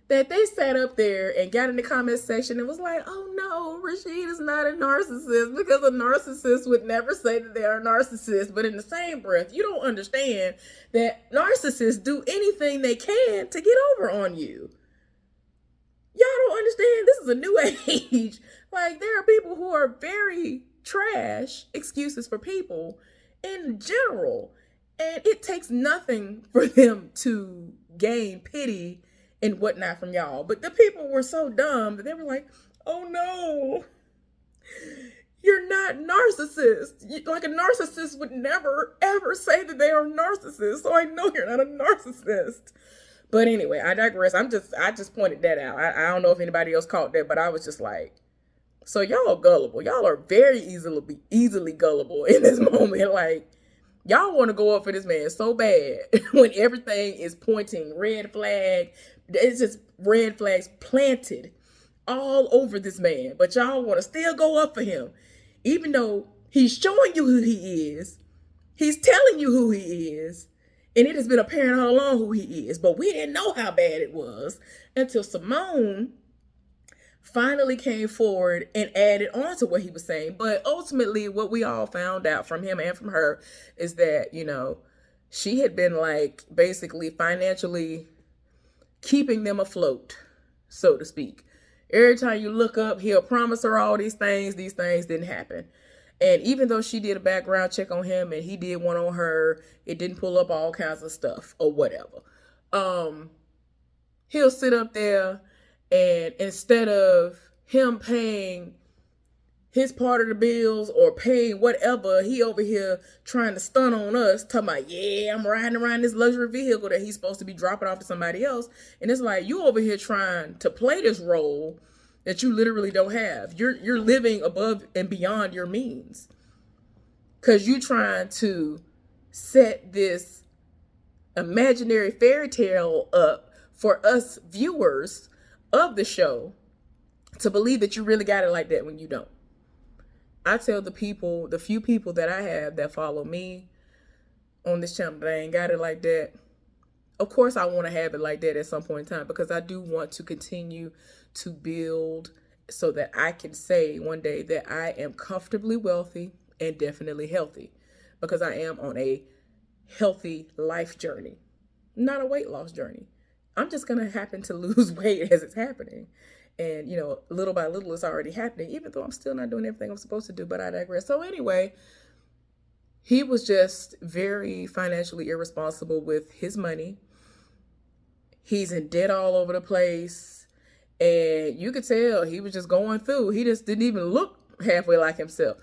that they sat up there and got in the comment section and was like, oh no, Rashid is not a narcissist, because a narcissist would never say that they are a narcissist. But in the same breath, you don't understand that narcissists do anything they can to get over on you. Y'all don't understand. This is a new age. Like, there are people who are very trash excuses for people in general. And it takes nothing for them to gain pity and whatnot from y'all. But the people were so dumb that they were like, oh no, you're not narcissist. Like, a narcissist would never, ever say that they are a narcissist. So I know you're not a narcissist. But anyway, I digress. I just pointed that out. I don't know if anybody else caught that, but I was just like, so y'all are gullible. Y'all are very easily gullible in this moment. Like, y'all want to go up for this man so bad when everything is pointing red flag. It's just red flags planted all over this man. But y'all want to still go up for him. Even though he's showing you who he is. He's telling you who he is. And it has been apparent all along who he is. But we didn't know how bad it was until Symone finally came forward and added on to what he was saying. But ultimately, what we all found out from him and from her is that, you know, she had been like basically financially keeping them afloat, so to speak. Every time you look up, he'll promise her all these things didn't happen. And even though she did a background check on him and he did one on her, it didn't pull up all kinds of stuff or whatever. He'll sit up there and instead of him paying his part of the bills or paying whatever, he over here trying to stun on us, talking about, yeah, I'm riding around this luxury vehicle that he's supposed to be dropping off to somebody else. And it's like, you over here trying to play this role that you literally don't have. You're living above and beyond your means. Because you trying to set this imaginary fairy tale up for us viewers of the show to believe that you really got it like that when you don't. I tell the few people that I have that follow me on this channel that I ain't got it like that. Of course, I want to have it like that at some point in time because I do want to continue to build so that I can say one day that I am comfortably wealthy and definitely healthy, because I am on a healthy life journey, not a weight loss journey. I'm just going to happen to lose weight as it's happening. And, you know, little by little, it's already happening, even though I'm still not doing everything I'm supposed to do, but I digress. So anyway, he was just very financially irresponsible with his money. He's in debt all over the place. And you could tell he was just going through. He just didn't even look halfway like himself.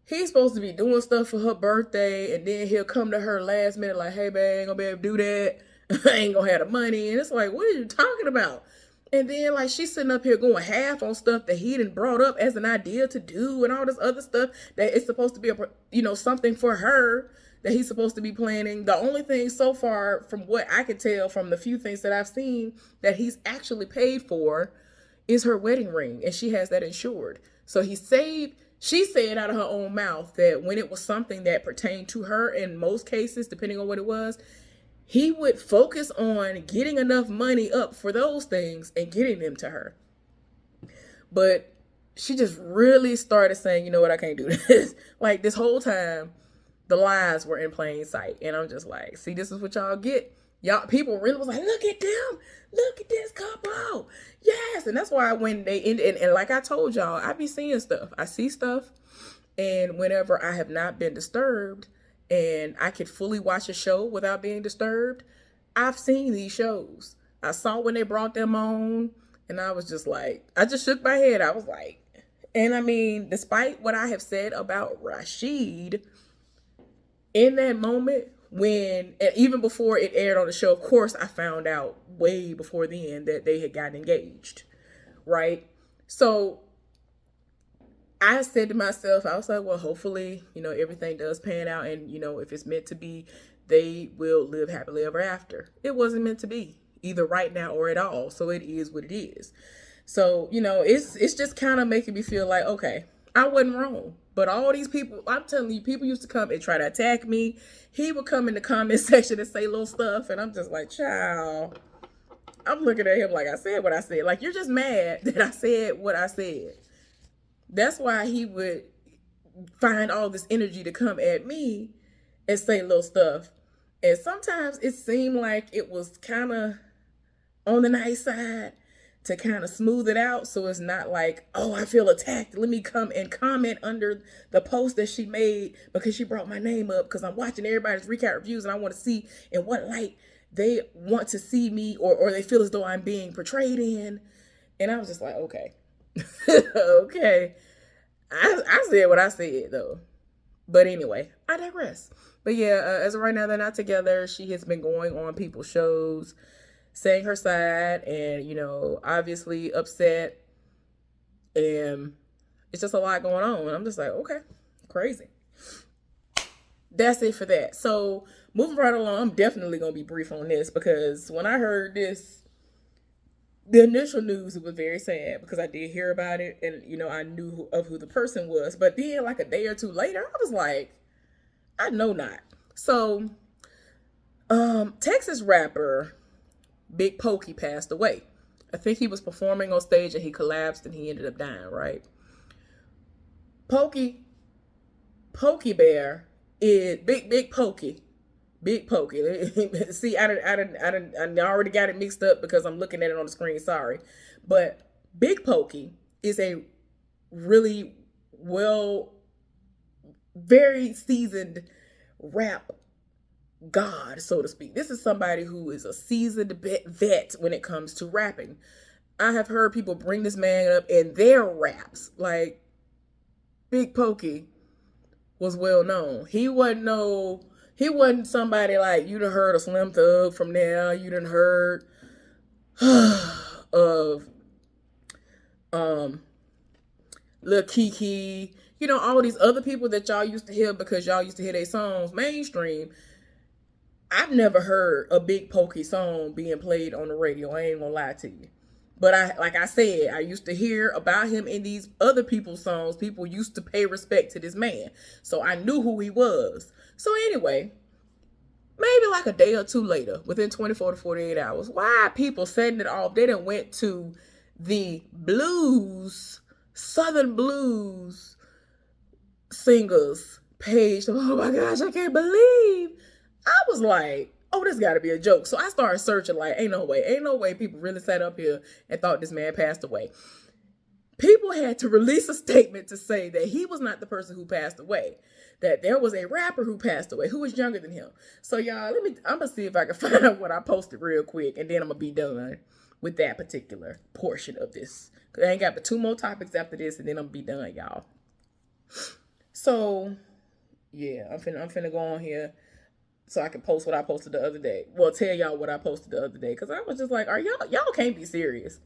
He's supposed to be doing stuff for her birthday, and then he'll come to her last minute like, hey, babe, I ain't gonna be able to do that. I ain't gonna have the money. And it's like, what are you talking about? And then, like, she's sitting up here going half on stuff that he done brought up as an idea to do and all this other stuff that it's supposed to be, something for her that he's supposed to be planning. The only thing so far, from what I can tell from the few things that I've seen that he's actually paid for, is her wedding ring. And she has that insured. So she said out of her own mouth that when it was something that pertained to her, in most cases, depending on what it was, he would focus on getting enough money up for those things and getting them to her. But she just really started saying, you know what, I can't do this. Like, this whole time, the lies were in plain sight. And I'm just like, see, this is what y'all get. Y'all, people really was like, look at them. Look at this couple. Yes. And that's why when they ended, and like I told y'all, I be seeing stuff. I see stuff. And whenever I have not been disturbed, and I could fully watch a show without being disturbed, I've seen these shows. I saw when they brought them on, and I was just like, I just shook my head. I was like, and I mean, despite what I have said about Rashid, in that moment, when, and even before it aired on the show, of course, I found out way before the end that they had gotten engaged, right? So I said to myself, I was like, well, hopefully, everything does pan out. And, if it's meant to be, they will live happily ever after. It wasn't meant to be. either right now or at all. So it is what it is. So, it's just kind of making me feel like, okay, I wasn't wrong. But all these people, I'm telling you, people used to come and try to attack me. He would come in the comment section and say little stuff, and I'm just like, child. I'm looking at him like I said what I said. Like, you're just mad that I said what I said. That's why he would find all this energy to come at me and say little stuff. And sometimes it seemed like it was kind of on the nice side to kind of smooth it out, so it's not like, oh, I feel attacked. Let me come and comment under the post that she made because she brought my name up, because I'm watching everybody's recap reviews and I want to see in what light they want to see me, or they feel as though I'm being portrayed in. And I was just like, okay. Okay. I said what I said, though. But anyway, I digress. But yeah, as of right now, they're not together. She has been going on people's shows, saying her side, and, obviously upset. And it's just a lot going on. And I'm just like, okay, crazy. That's it for that. So moving right along, I'm definitely going to be brief on this, because when I heard this, the initial news, it was very sad because I did hear about it, and, I knew of who the person was. But then like a day or two later, I was like, I know not. So Texas rapper Big Pokey passed away. I think he was performing on stage and he collapsed and he ended up dying, right? Pokey Bear is Big Pokey. Big Pokey. See, I already got it mixed up because I'm looking at it on the screen. Sorry. But Big Pokey is a really very seasoned rap god, so to speak. This is somebody who is a seasoned vet when it comes to rapping. I have heard people bring this man up in their raps. Like, Big Pokey was well known. He wasn't somebody like you done heard of Slim Thug from there. You done heard of Lil Kiki. All these other people that y'all used to hear because y'all used to hear their songs mainstream. I've never heard a Big Pokey song being played on the radio. I ain't gonna lie to you. But like I said, I used to hear about him in these other people's songs. People used to pay respect to this man. So I knew who he was. So anyway, maybe like a day or two later, within 24 to 48 hours, why people setting it off? They done went to the Southern blues singers page. Oh my gosh, I can't believe. I was like, oh, this got to be a joke. So I started searching like, ain't no way people really sat up here and thought this man passed away. People had to release a statement to say that he was not the person who passed away, that there was a rapper who passed away who was younger than him. So y'all, I'm going to see if I can find out what I posted real quick, and then I'm going to be done with that particular portion of this. Because I ain't got but 2 more topics after this, and then I'm going to be done, y'all. So, yeah, I'm finna go on here so I can post what I posted the other day. Well, tell y'all what I posted the other day. Because I was just like, y'all can't be serious.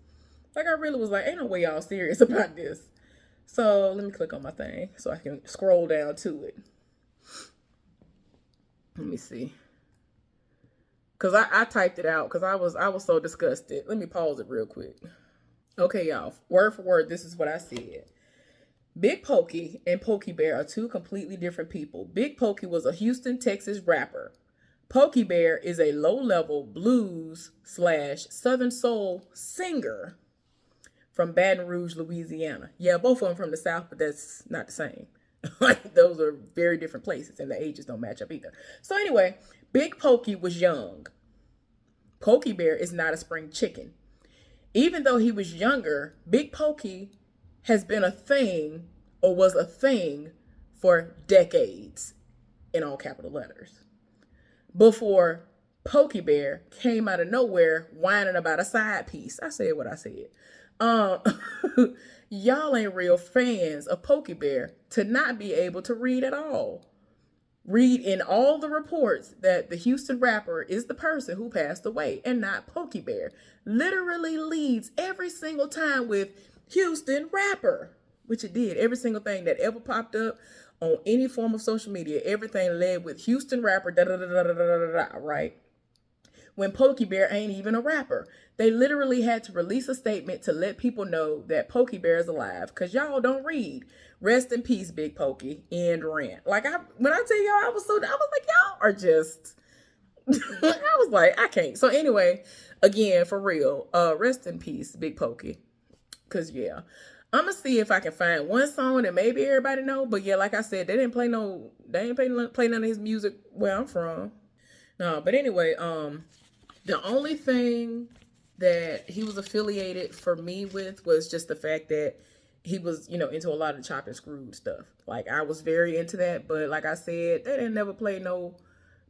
Like, I really was like, ain't no way y'all serious about this. So let me click on my thing so I can scroll down to it. Let me see. Because I typed it out because I was so disgusted. Let me pause it real quick. Okay, y'all. Word for word, this is what I said. Big Pokey and Pokey Bear are 2 completely different people. Big Pokey was a Houston, Texas rapper. Pokey Bear is a low-level blues/Southern soul singer from Baton Rouge, Louisiana. Yeah, both of them from the South, but that's not the same. Like, those are very different places, and the ages don't match up either. So anyway, Big Pokey was young. Pokey Bear is not a spring chicken. Even though he was younger, Big Pokey has been a thing, or was a thing, for decades, in all capital letters. Before Pokey Bear came out of nowhere whining about a side piece. I said what I said. Y'all ain't real fans of Pokey Bear to not be able to read at all. Read in all the reports that the Houston rapper is the person who passed away and not Pokey Bear. Literally leads every single time with Houston rapper, which it did. Every single thing that ever popped up on any form of social media, everything led with Houston rapper, right? when Pokey Bear ain't even a rapper. They literally had to release a statement to let people know that Pokey Bear is alive, because y'all don't read. Rest in peace, Big Pokey. End rant. Like, when I tell y'all, I was like, y'all are just, I was like, I can't. So anyway, again, for real, rest in peace, Big Pokey. Cause yeah, I'm gonna see if I can find one song that maybe everybody know. But yeah, like I said, they didn't play none of his music where I'm from. No, but anyway, the only thing that he was affiliated for me with was just the fact that he was, into a lot of chop and screwed stuff. Like, I was very into that, but like I said, they didn't never play no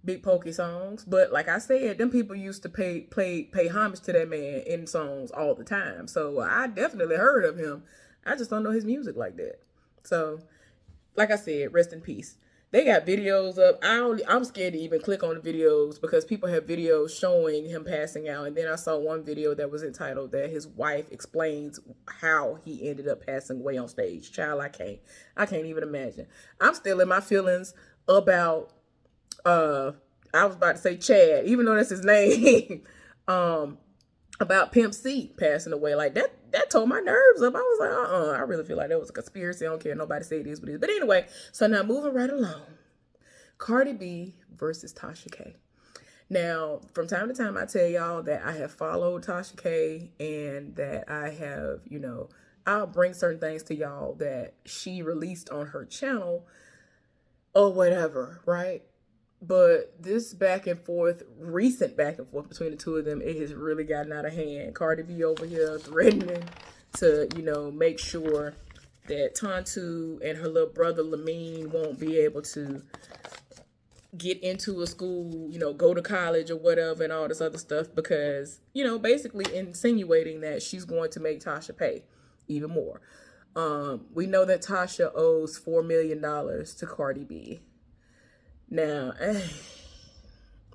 Big Pokey songs. But like I said, them people used to pay homage to that man in songs all the time. So I definitely heard of him. I just don't know his music like that. So, like I said, rest in peace. They got videos up. I'm scared to even click on the videos because people have videos showing him passing out. And then I saw one video that was entitled that his wife explains how he ended up passing away on stage. Child, I can't even imagine. I'm still in my feelings about I was about to say Chad, even though that's his name. About Pimp C passing away. Like, that tore my nerves up. I was like, I really feel like that was a conspiracy. I don't care. Nobody say it is what it is. But anyway, so now moving right along. Cardi B versus Tasha K. Now, from time to time, I tell y'all that I have followed Tasha K and that I have, I'll bring certain things to y'all that she released on her channel or whatever, right? But this recent back and forth between the two of them, it has really gotten out of hand. Cardi B over here threatening to, make sure that Tontu and her little brother Lamine won't be able to get into a school, go to college or whatever and all this other stuff because, basically insinuating that she's going to make Tasha pay even more. We know that Tasha owes $4 million to Cardi B. Now, I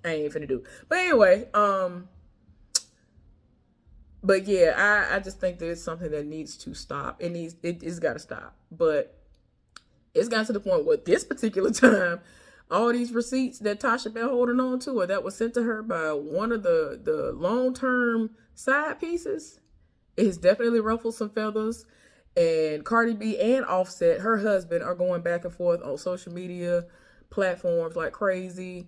ain't finna do. But anyway, but yeah, I just think there's something that needs to stop. It's got to stop. But it's gotten to the point where this particular time, all these receipts that Tasha been holding on to or that was sent to her by one of the long-term side pieces, it has definitely ruffled some feathers. And Cardi B and Offset, her husband, are going back and forth on social media platforms like crazy,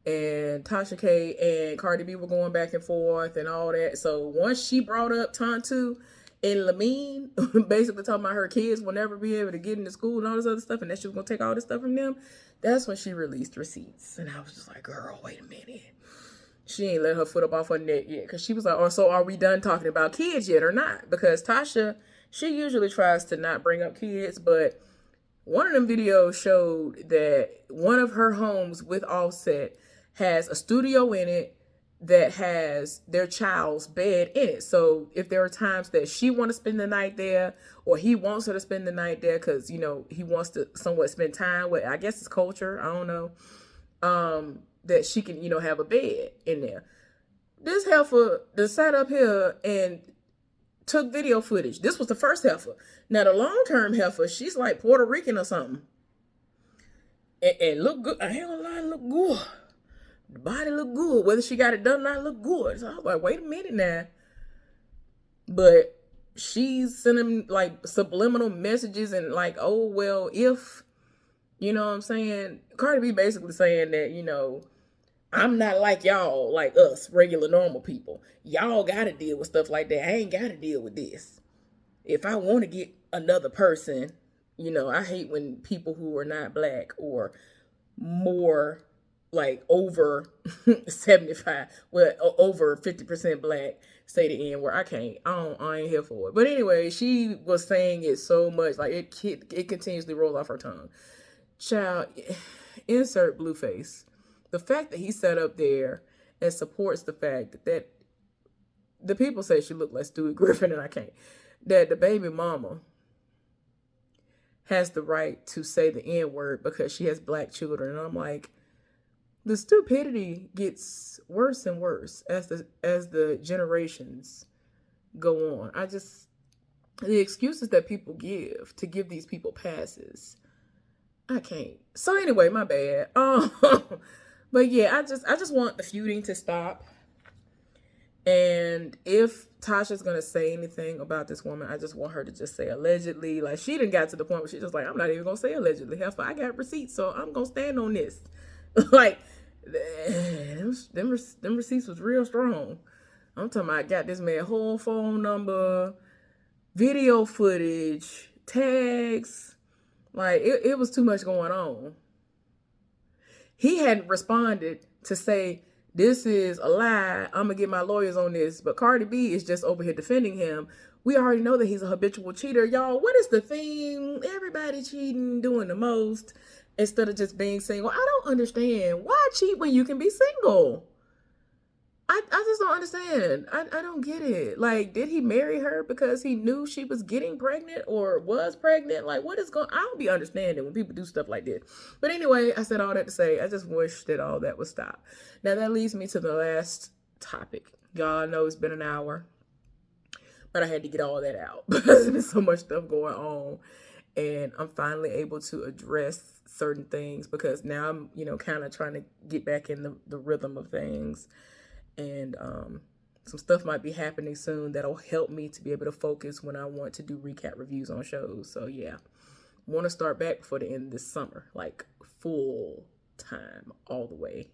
and Tasha K and Cardi B were going back and forth and all that. So once she brought up Tontu and Lamine, basically talking about her kids will never be able to get into school and all this other stuff, and that she was gonna take all this stuff from them, that's when she released receipts. And I was just like, girl, wait a minute. She ain't let her foot up off her neck yet, because she was like, oh, so are we done talking about kids yet or not? Because Tasha, she usually tries to not bring up kids, but one of them videos showed that one of her homes with Offset has a studio in it that has their child's bed in it. So if there are times that she wants to spend the night there or he wants her to spend the night there because, he wants to somewhat spend time with, I guess it's culture, I don't know, that she can, have a bed in there. This heifer that sat up here and took video footage. This was the first heifer. Now, the long-term heifer, she's like Puerto Rican or something. And look good. I ain't gonna lie, look good. The body look good. Whether she got it done or not, look good. So I was like, wait a minute now. But she's sending like subliminal messages and like, oh, well, if, you know what I'm saying? Cardi B basically saying that, I'm not like y'all, like us, regular normal people. Y'all got to deal with stuff like that. I ain't got to deal with this. If I want to get another person, I hate when people who are not black or more like over 75, well, over 50% black say the N word. I ain't here for it. But anyway, she was saying it so much, like it continuously rolls off her tongue. Child, insert Blueface. The fact that he sat up there and supports the fact that the people say she looked like Stewie Griffin, and I can't, that the baby mama has the right to say the N-word because she has black children. And I'm like, the stupidity gets worse and worse as the generations go on. The excuses that people give to give these people passes, I can't. So anyway, my bad. But yeah, I just want the feuding to stop. And if Tasha's gonna say anything about this woman, I just want her to just say allegedly. Like, she didn't got to the point where she's just like, I'm not even gonna say allegedly. Hell, I got receipts, so I'm gonna stand on this. Like, them receipts was real strong. I'm talking about I got this man whole phone number, video footage, tags. Like, it was too much going on. He hadn't responded to say, this is a lie, I'm gonna get my lawyers on this. But Cardi B is just over here defending him. We already know that he's a habitual cheater. Y'all, what is the theme? Everybody cheating, doing the most, instead of just being single. I don't understand. Why cheat when you can be single? I just don't understand. I don't get it. Like, did he marry her because he knew she was getting pregnant or was pregnant? Like, what is going on? I don't be understanding when people do stuff like this. But anyway, I said all that to say, I just wish that all that would stop. Now, that leads me to the last topic. Y'all know it's been an hour, but I had to get all that out because there's been so much stuff going on. And I'm finally able to address certain things because now I'm, kind of trying to get back in the rhythm of things. And some stuff might be happening soon that'll help me to be able to focus when I want to do recap reviews on shows. So yeah, want to start back before the end of this summer, like full time, all the way.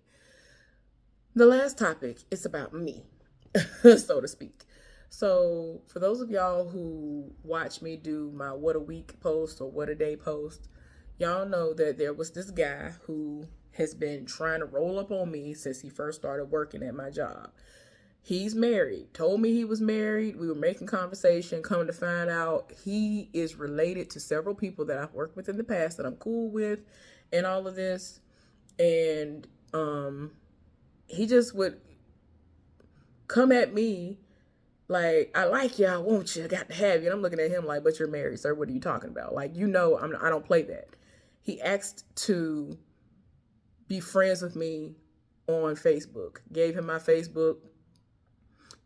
The last topic is about me, so to speak. So for those of y'all who watch me do my what a week post or what a day post, y'all know that there was this guy who has been trying to roll up on me since he first started working at my job. He's married, told me he was married. We were making conversation, coming to find out he is related to several people that I've worked with in the past that I'm cool with and all of this. And he just would come at me like, I like you, I want you, I got to have you. And I'm looking at him like, but you're married, sir. What are you talking about? Like, I don't play that. He asked to be friends with me on Facebook. Gave him my Facebook,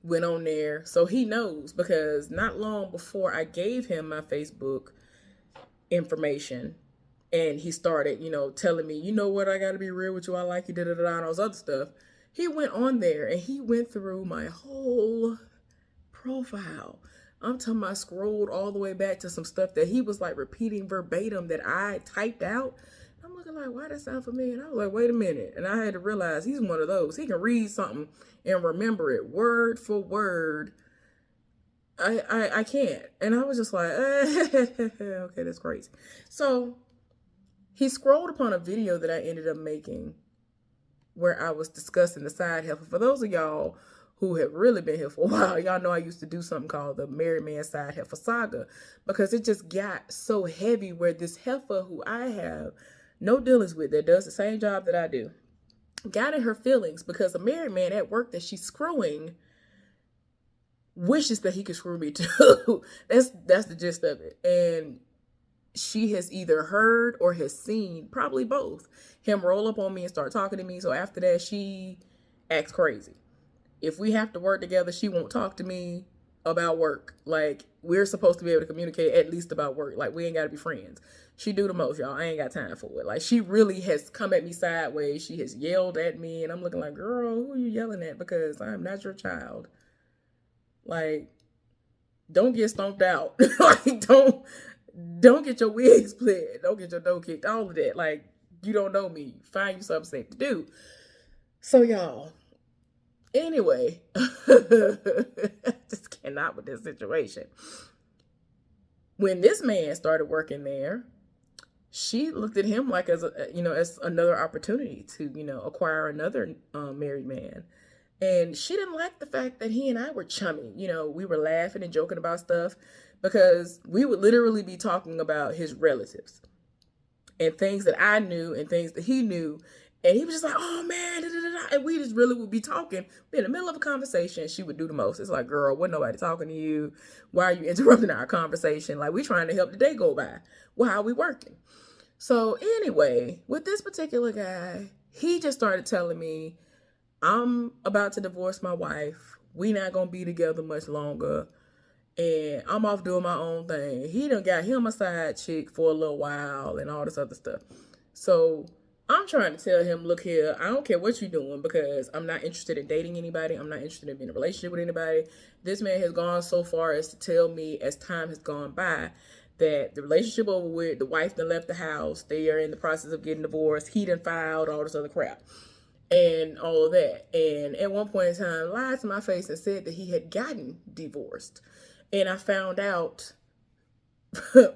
went on there. So he knows, because not long before I gave him my Facebook information and he started, telling me, you know what, I got to be real with you, I like you, and all those other stuff. He went on there and he went through my whole profile. I'm talking about, scrolled all the way back to some stuff that he was like repeating verbatim that I typed out. I'm looking like, why that sound familiar? And I was like, wait a minute. And I had to realize he's one of those. He can read something and remember it word for word. I can't. And I was just like, okay, that's crazy. So he scrolled upon a video that I ended up making where I was discussing the side heifer. For those of y'all who have really been here for a while, y'all know I used to do something called the Married Man Side Heifer Saga, because it just got so heavy where this heifer who I have no dealings with, that does the same job that I do, got in her feelings because a married man at work that she's screwing wishes that he could screw me too. That's the gist of it. And she has either heard or has seen, probably both, him roll up on me and start talking to me. So after that, she acts crazy. If we have to work together, she won't talk to me about work. Like, we're supposed to be able to communicate at least about work. Like, we ain't got to be friends. She do the most, y'all. I ain't got time for it. Like, she really has come at me sideways. She has yelled at me, and I'm looking like, girl, who are you yelling at? Because I'm not your child. Like, don't get stomped out. Like, don't get your wig split. Don't get your door kicked. All of that. Like, you don't know me. Find you something safe to do. So, y'all, anyway, just cannot with this situation. When this man started working there, she looked at him like as another opportunity to, acquire another married man. And she didn't like the fact that he and I were chummy. We were laughing and joking about stuff because we would literally be talking about his relatives and things that I knew and things that he knew. And he was just like, oh man, da, da, da, da. And we just really would be talking. Be in the middle of a conversation. She would do the most. It's like, girl, wasn't nobody talking to you? Why are you interrupting our conversation? Like, we trying to help the day go by. Well, how are we working? So anyway, with this particular guy, he just started telling me, I'm about to divorce my wife. We not going to be together much longer. And I'm off doing my own thing. He done got him a side chick for a little while and all this other stuff. So I'm trying to tell him, look here, I don't care what you're doing because I'm not interested in dating anybody. I'm not interested in being in a relationship with anybody. This man has gone so far as to tell me, as time has gone by, that the relationship over with, the wife done left the house, they are in the process of getting divorced, he done filed, all this other crap, and all of that. And at one point in time, lied to my face and said that he had gotten divorced. And I found out,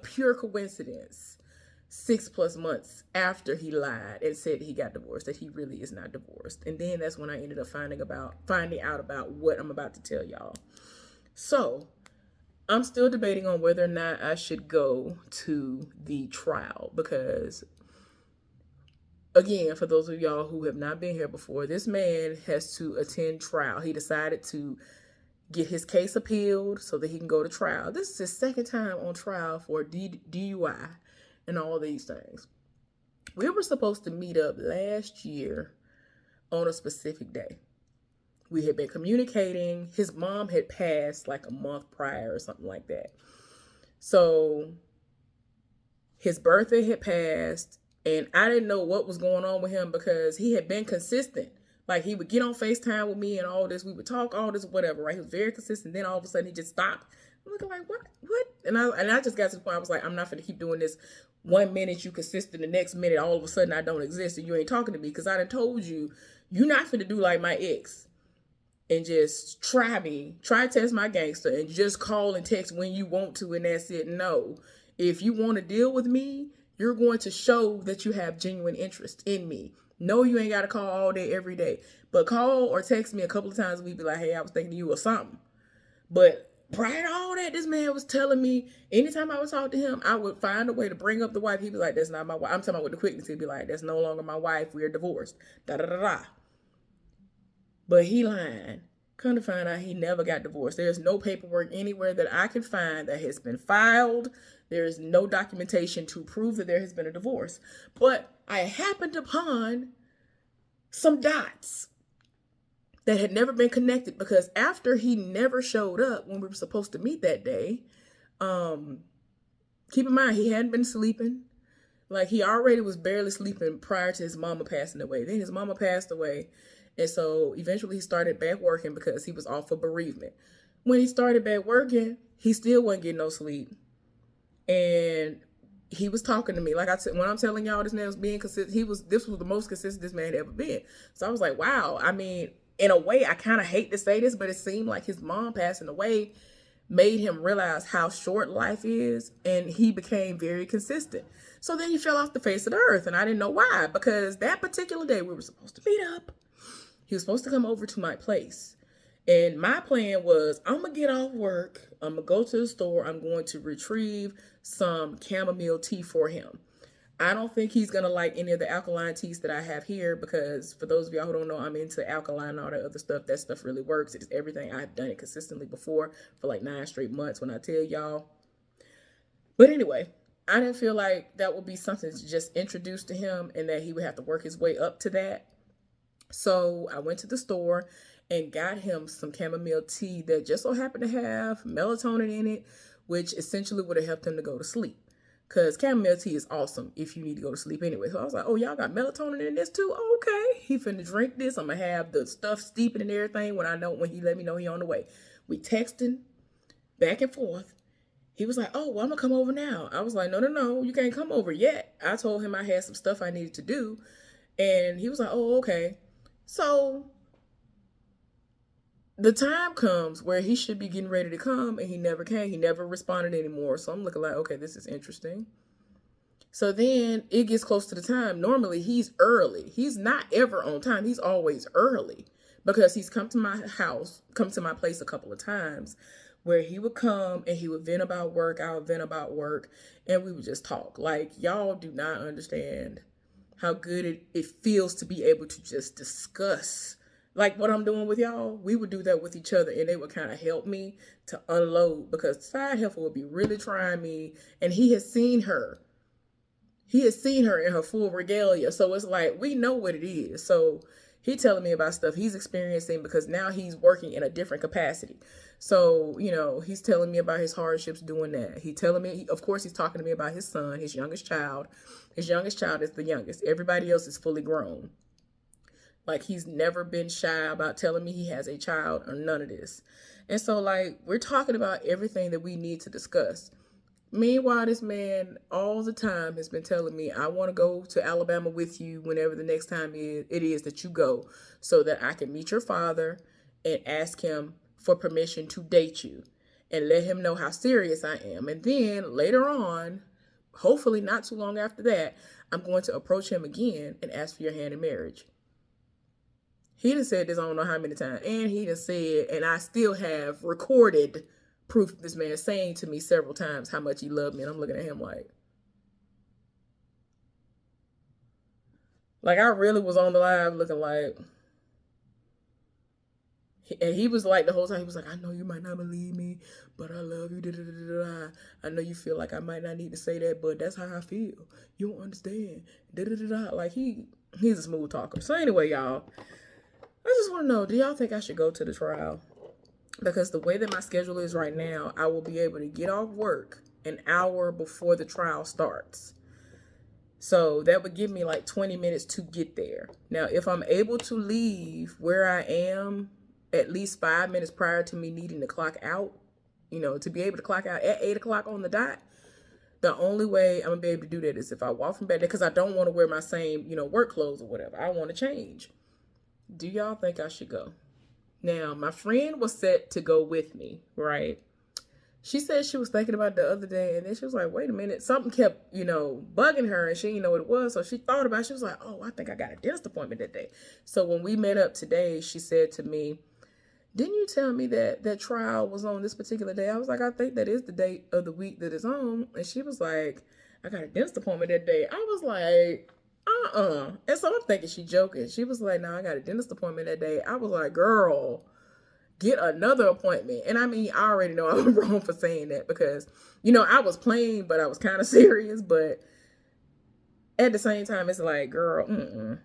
pure coincidence, 6+ months after he lied and said he got divorced, that he really is not divorced. And then that's when I ended up finding out about what I'm about to tell y'all. So I'm still debating on whether or not I should go to the trial because, again, for those of y'all who have not been here before, this man has to attend trial. He decided to get his case appealed so that he can go to trial. This is his second time on trial for DUI and all these things. We were supposed to meet up last year on a specific day. We had been communicating. His mom had passed like a month prior or something like that. So his birthday had passed, and I didn't know what was going on with him because he had been consistent. Like, he would get on FaceTime with me and all this. We would talk, all this, whatever, right? He was very consistent. Then all of a sudden, he just stopped. I'm looking like, what? And I just got to the point, I was like, I'm not going to keep doing this. 1 minute you consistent, the next minute, all of a sudden, I don't exist, and you ain't talking to me. Because I done told you, you're not going to do like my ex and just try test my gangster, and just call and text when you want to, and that's it. No. If you want to deal with me, you're going to show that you have genuine interest in me. No, you ain't got to call all day, every day. But call or text me a couple of times a week, be like, hey, I was thinking of you or something. But prior to all that, this man was telling me, anytime I would talk to him, I would find a way to bring up the wife. He'd be like, that's not my wife. I'm talking about with the quickness. He'd be like, that's no longer my wife. We're divorced. Da-da-da-da. But he lying. Come to find out, he never got divorced. There's no paperwork anywhere that I can find that has been filed. There is no documentation to prove that there has been a divorce. But I happened upon some dots that had never been connected, because after he never showed up when we were supposed to meet that day, keep in mind, he hadn't been sleeping. Like, he already was barely sleeping prior to his mama passing away. Then his mama passed away. And so eventually he started back working because he was off for bereavement. When he started back working, he still wasn't getting no sleep. And he was talking to me. Like I said, when I'm telling y'all this man was being consistent, this was the most consistent this man had ever been. So I was like, wow. I mean, in a way, I kind of hate to say this, but it seemed like his mom passing away made him realize how short life is, and he became very consistent. So then he fell off the face of the earth, and I didn't know why, because that particular day we were supposed to meet up. He was supposed to come over to my place. And my plan was, I'm going to get off work. I'm going to go to the store. I'm going to retrieve some chamomile tea for him. I don't think he's going to like any of the alkaline teas that I have here, because for those of y'all who don't know, I'm into alkaline and all that other stuff. That stuff really works. It's everything. I've done it consistently before for like 9 straight months when I tell y'all. But anyway, I didn't feel like that would be something to just introduce to him and that he would have to work his way up to that. So I went to the store and got him some chamomile tea that just so happened to have melatonin in it, which essentially would have helped him to go to sleep. Because chamomile tea is awesome if you need to go to sleep anyway. So I was like, oh, y'all got melatonin in this too? Oh, okay. He finna drink this. I'm going to have the stuff steeping and everything when he let me know he on the way. We texting back and forth. He was like, oh, well, I'm going to come over now. I was like, no, you can't come over yet. I told him I had some stuff I needed to do. And he was like, oh, okay. So the time comes where he should be getting ready to come, and he never came. He never responded anymore. So I'm looking like, okay, this is interesting. So then it gets close to the time. Normally he's early. He's not ever on time. He's always early, because he's come to my place a couple of times where he would come and he would vent about work. I would vent about work, and we would just talk. Like, y'all do not understand how good it feels to be able to just discuss, like what I'm doing with y'all. We would do that with each other, and they would kind of help me to unload, because Side Heifer would be really trying me, and he has seen her. He has seen her in her full regalia. So it's like, we know what it is. So He telling me about stuff he's experiencing because now he's working in a different capacity. So, he's telling me about his hardships doing that. He telling me, of course, he's talking to me about his son, his youngest child. His youngest child is the youngest. Everybody else is fully grown. Like, he's never been shy about telling me he has a child or none of this. And so, like, we're talking about everything that we need to discuss. Meanwhile, this man all the time has been telling me, I want to go to Alabama with you whenever the next time it is that you go, so that I can meet your father and ask him for permission to date you and let him know how serious I am. And then later on, hopefully not too long after that, I'm going to approach him again and ask for your hand in marriage. He done said this I don't know how many times. And he done said, and I still have recorded proof of this man saying to me several times how much he loved me. And I'm looking at him like I really was on the live looking like, and he was like the whole time, he was like, I know you might not believe me, but I love you. Da, da, da, da, da. I know you feel like I might not need to say that, but that's how I feel. You don't understand. Da, da, da, da. Like he's a smooth talker. So anyway, y'all, I just want to know, do y'all think I should go to the trial? Because the way that my schedule is right now, I will be able to get off work an hour before the trial starts. So that would give me like 20 minutes to get there. Now, if I'm able to leave where I am at least 5 minutes prior to me needing to clock out, to be able to clock out at 8 o'clock on the dot, the only way I'm going to be able to do that is if I walk from back there, because I don't want to wear my same, work clothes or whatever. I want to change. Do y'all think I should go? Now, my friend was set to go with me, right? She said she was thinking about it the other day, and then she was like, wait a minute. Something kept, bugging her, and she didn't know what it was. So she thought about it. She was like, oh, I think I got a dentist appointment that day. So when we met up today, she said to me, didn't you tell me that trial was on this particular day? I was like, I think that is the date of the week that it's on. And she was like, I got a dentist appointment that day. I was like, And so I'm thinking she joking. She was like, no, I got a dentist appointment that day. I was like, girl, get another appointment. And I mean, I already know I'm wrong for saying that because, I was playing, but I was kind of serious. But at the same time, it's like, girl,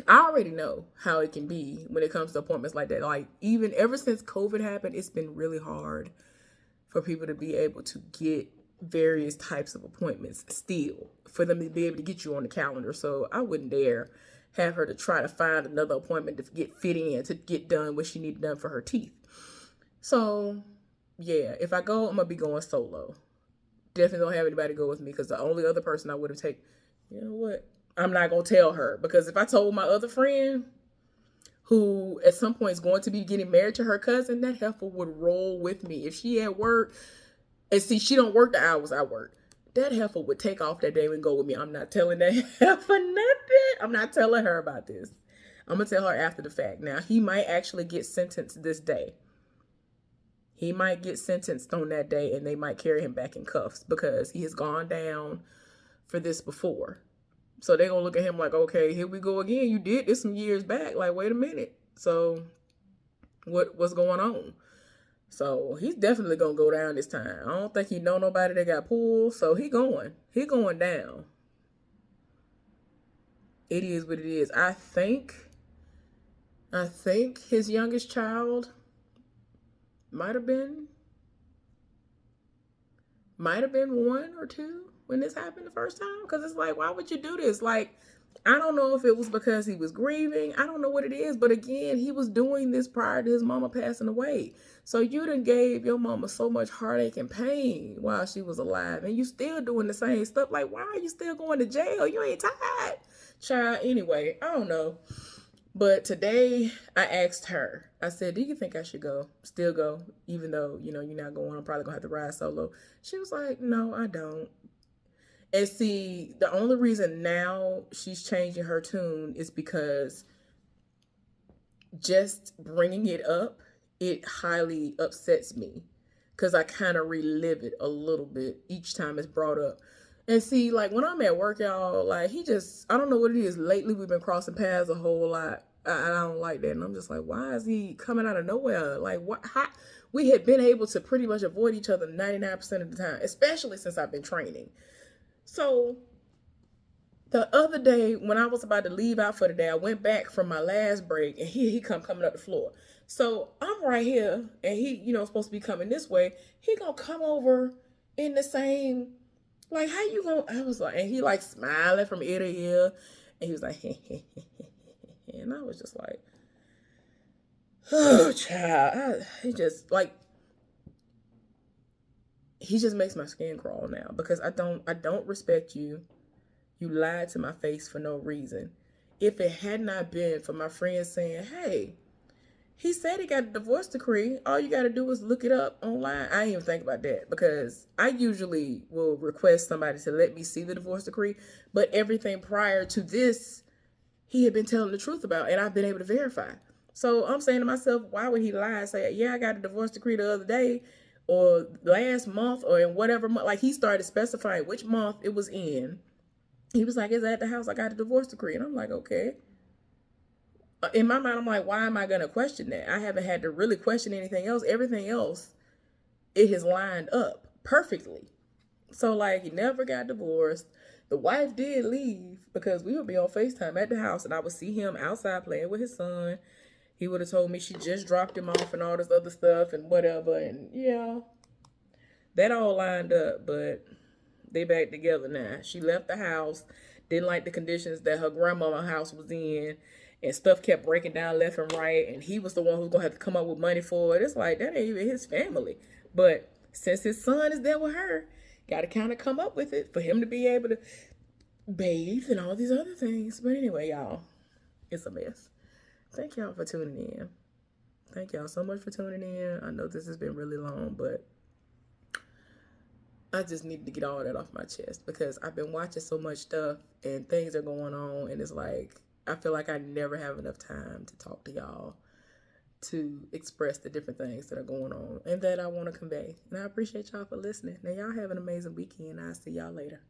I already know how it can be when it comes to appointments like that. Like, even ever since COVID happened, it's been really hard for people to be able to get various types of appointments still, for them to be able to get you on the calendar. So I wouldn't dare have her to try to find another appointment to get fit in, to get done what she needed done for her teeth. So yeah, if I go, I'm gonna be going solo. Definitely don't have anybody go with me, because the only other person I would have taken, you know what, I'm not gonna tell her, because if I told my other friend, who at some point is going to be getting married to her cousin, that heifer would roll with me. If she at work, and see, she don't work the hours I work, that heifer would take off that day and go with me. I'm not telling that heifer nothing. I'm not telling her about this. I'm going to tell her after the fact. Now, he might actually get sentenced this day. He might get sentenced on that day, and they might carry him back in cuffs because he has gone down for this before. So they're going to look at him like, okay, here we go again. You did this some years back. Like, wait a minute. So what's going on? So he's definitely going to go down this time. I don't think he know nobody that got pulled. So he going down. It is what it is. I think his youngest child might have been 1 or 2 when this happened the first time. Because it's like, why would you do this? Like, I don't know if it was because he was grieving. I don't know what it is. But again, he was doing this prior to his mama passing away. So you done gave your mama so much heartache and pain while she was alive. And you still doing the same stuff. Like, why are you still going to jail? You ain't tired. Child, anyway, I don't know. But today I asked her, I said, do you think I should go? Still go? Even though, you're not going, I'm probably going to have to ride solo. She was like, no, I don't. And see, the only reason now she's changing her tune is because just bringing it up, it highly upsets me, because I kind of relive it a little bit each time it's brought up. And see, like, when I'm at work, y'all, like, I don't know what it is. Lately, we've been crossing paths a whole lot. I don't like that. And I'm just like, why is he coming out of nowhere? Like, we had been able to pretty much avoid each other 99% of the time, especially since I've been training. So The other day when I was about to leave out for the day, I went back from my last break, and he coming up the floor. So I'm right here, and he, supposed to be coming this way. He gonna come over in the same, like, how you gonna? I was like, and he like smiling from ear to ear, and he was like, and I was just like, oh child, he just makes my skin crawl now, because I don't respect you. You lied to my face for no reason. If it had not been for my friends saying, hey, he said he got a divorce decree, all you got to do is look it up online. I didn't even think about that, because I usually will request somebody to let me see the divorce decree. But everything prior to this, he had been telling the truth about, and I've been able to verify. So I'm saying to myself, why would he lie and say, yeah, I got a divorce decree the other day or last month or in whatever month? Like, he started specifying which month it was in. He was like, is that at the house? I got a divorce decree. And I'm like, okay. In my mind, I'm like, why am I going to question that? I haven't had to really question anything else. Everything else, it has lined up perfectly. So, like, he never got divorced. The wife did leave because we would be on FaceTime at the house, and I would see him outside playing with his son. He would have told me she just dropped him off and all this other stuff and whatever. And yeah, that all lined up, but they back together now. She left the house, didn't like the conditions that her grandmama house was in, and stuff kept breaking down left and right, and he was the one who's gonna have to come up with money for it. It's like, that ain't even his family. But since his son is there with her, gotta kind of come up with it for him to be able to bathe and all these other things. But anyway, y'all, it's a mess. Thank y'all for tuning in. Thank y'all so much for tuning in. I know this has been really long, but I just needed to get all that off my chest, because I've been watching so much stuff and things are going on, and it's like I feel like I never have enough time to talk to y'all, to express the different things that are going on and that I want to convey. And I appreciate y'all for listening. Now, y'all have an amazing weekend. I'll see y'all later.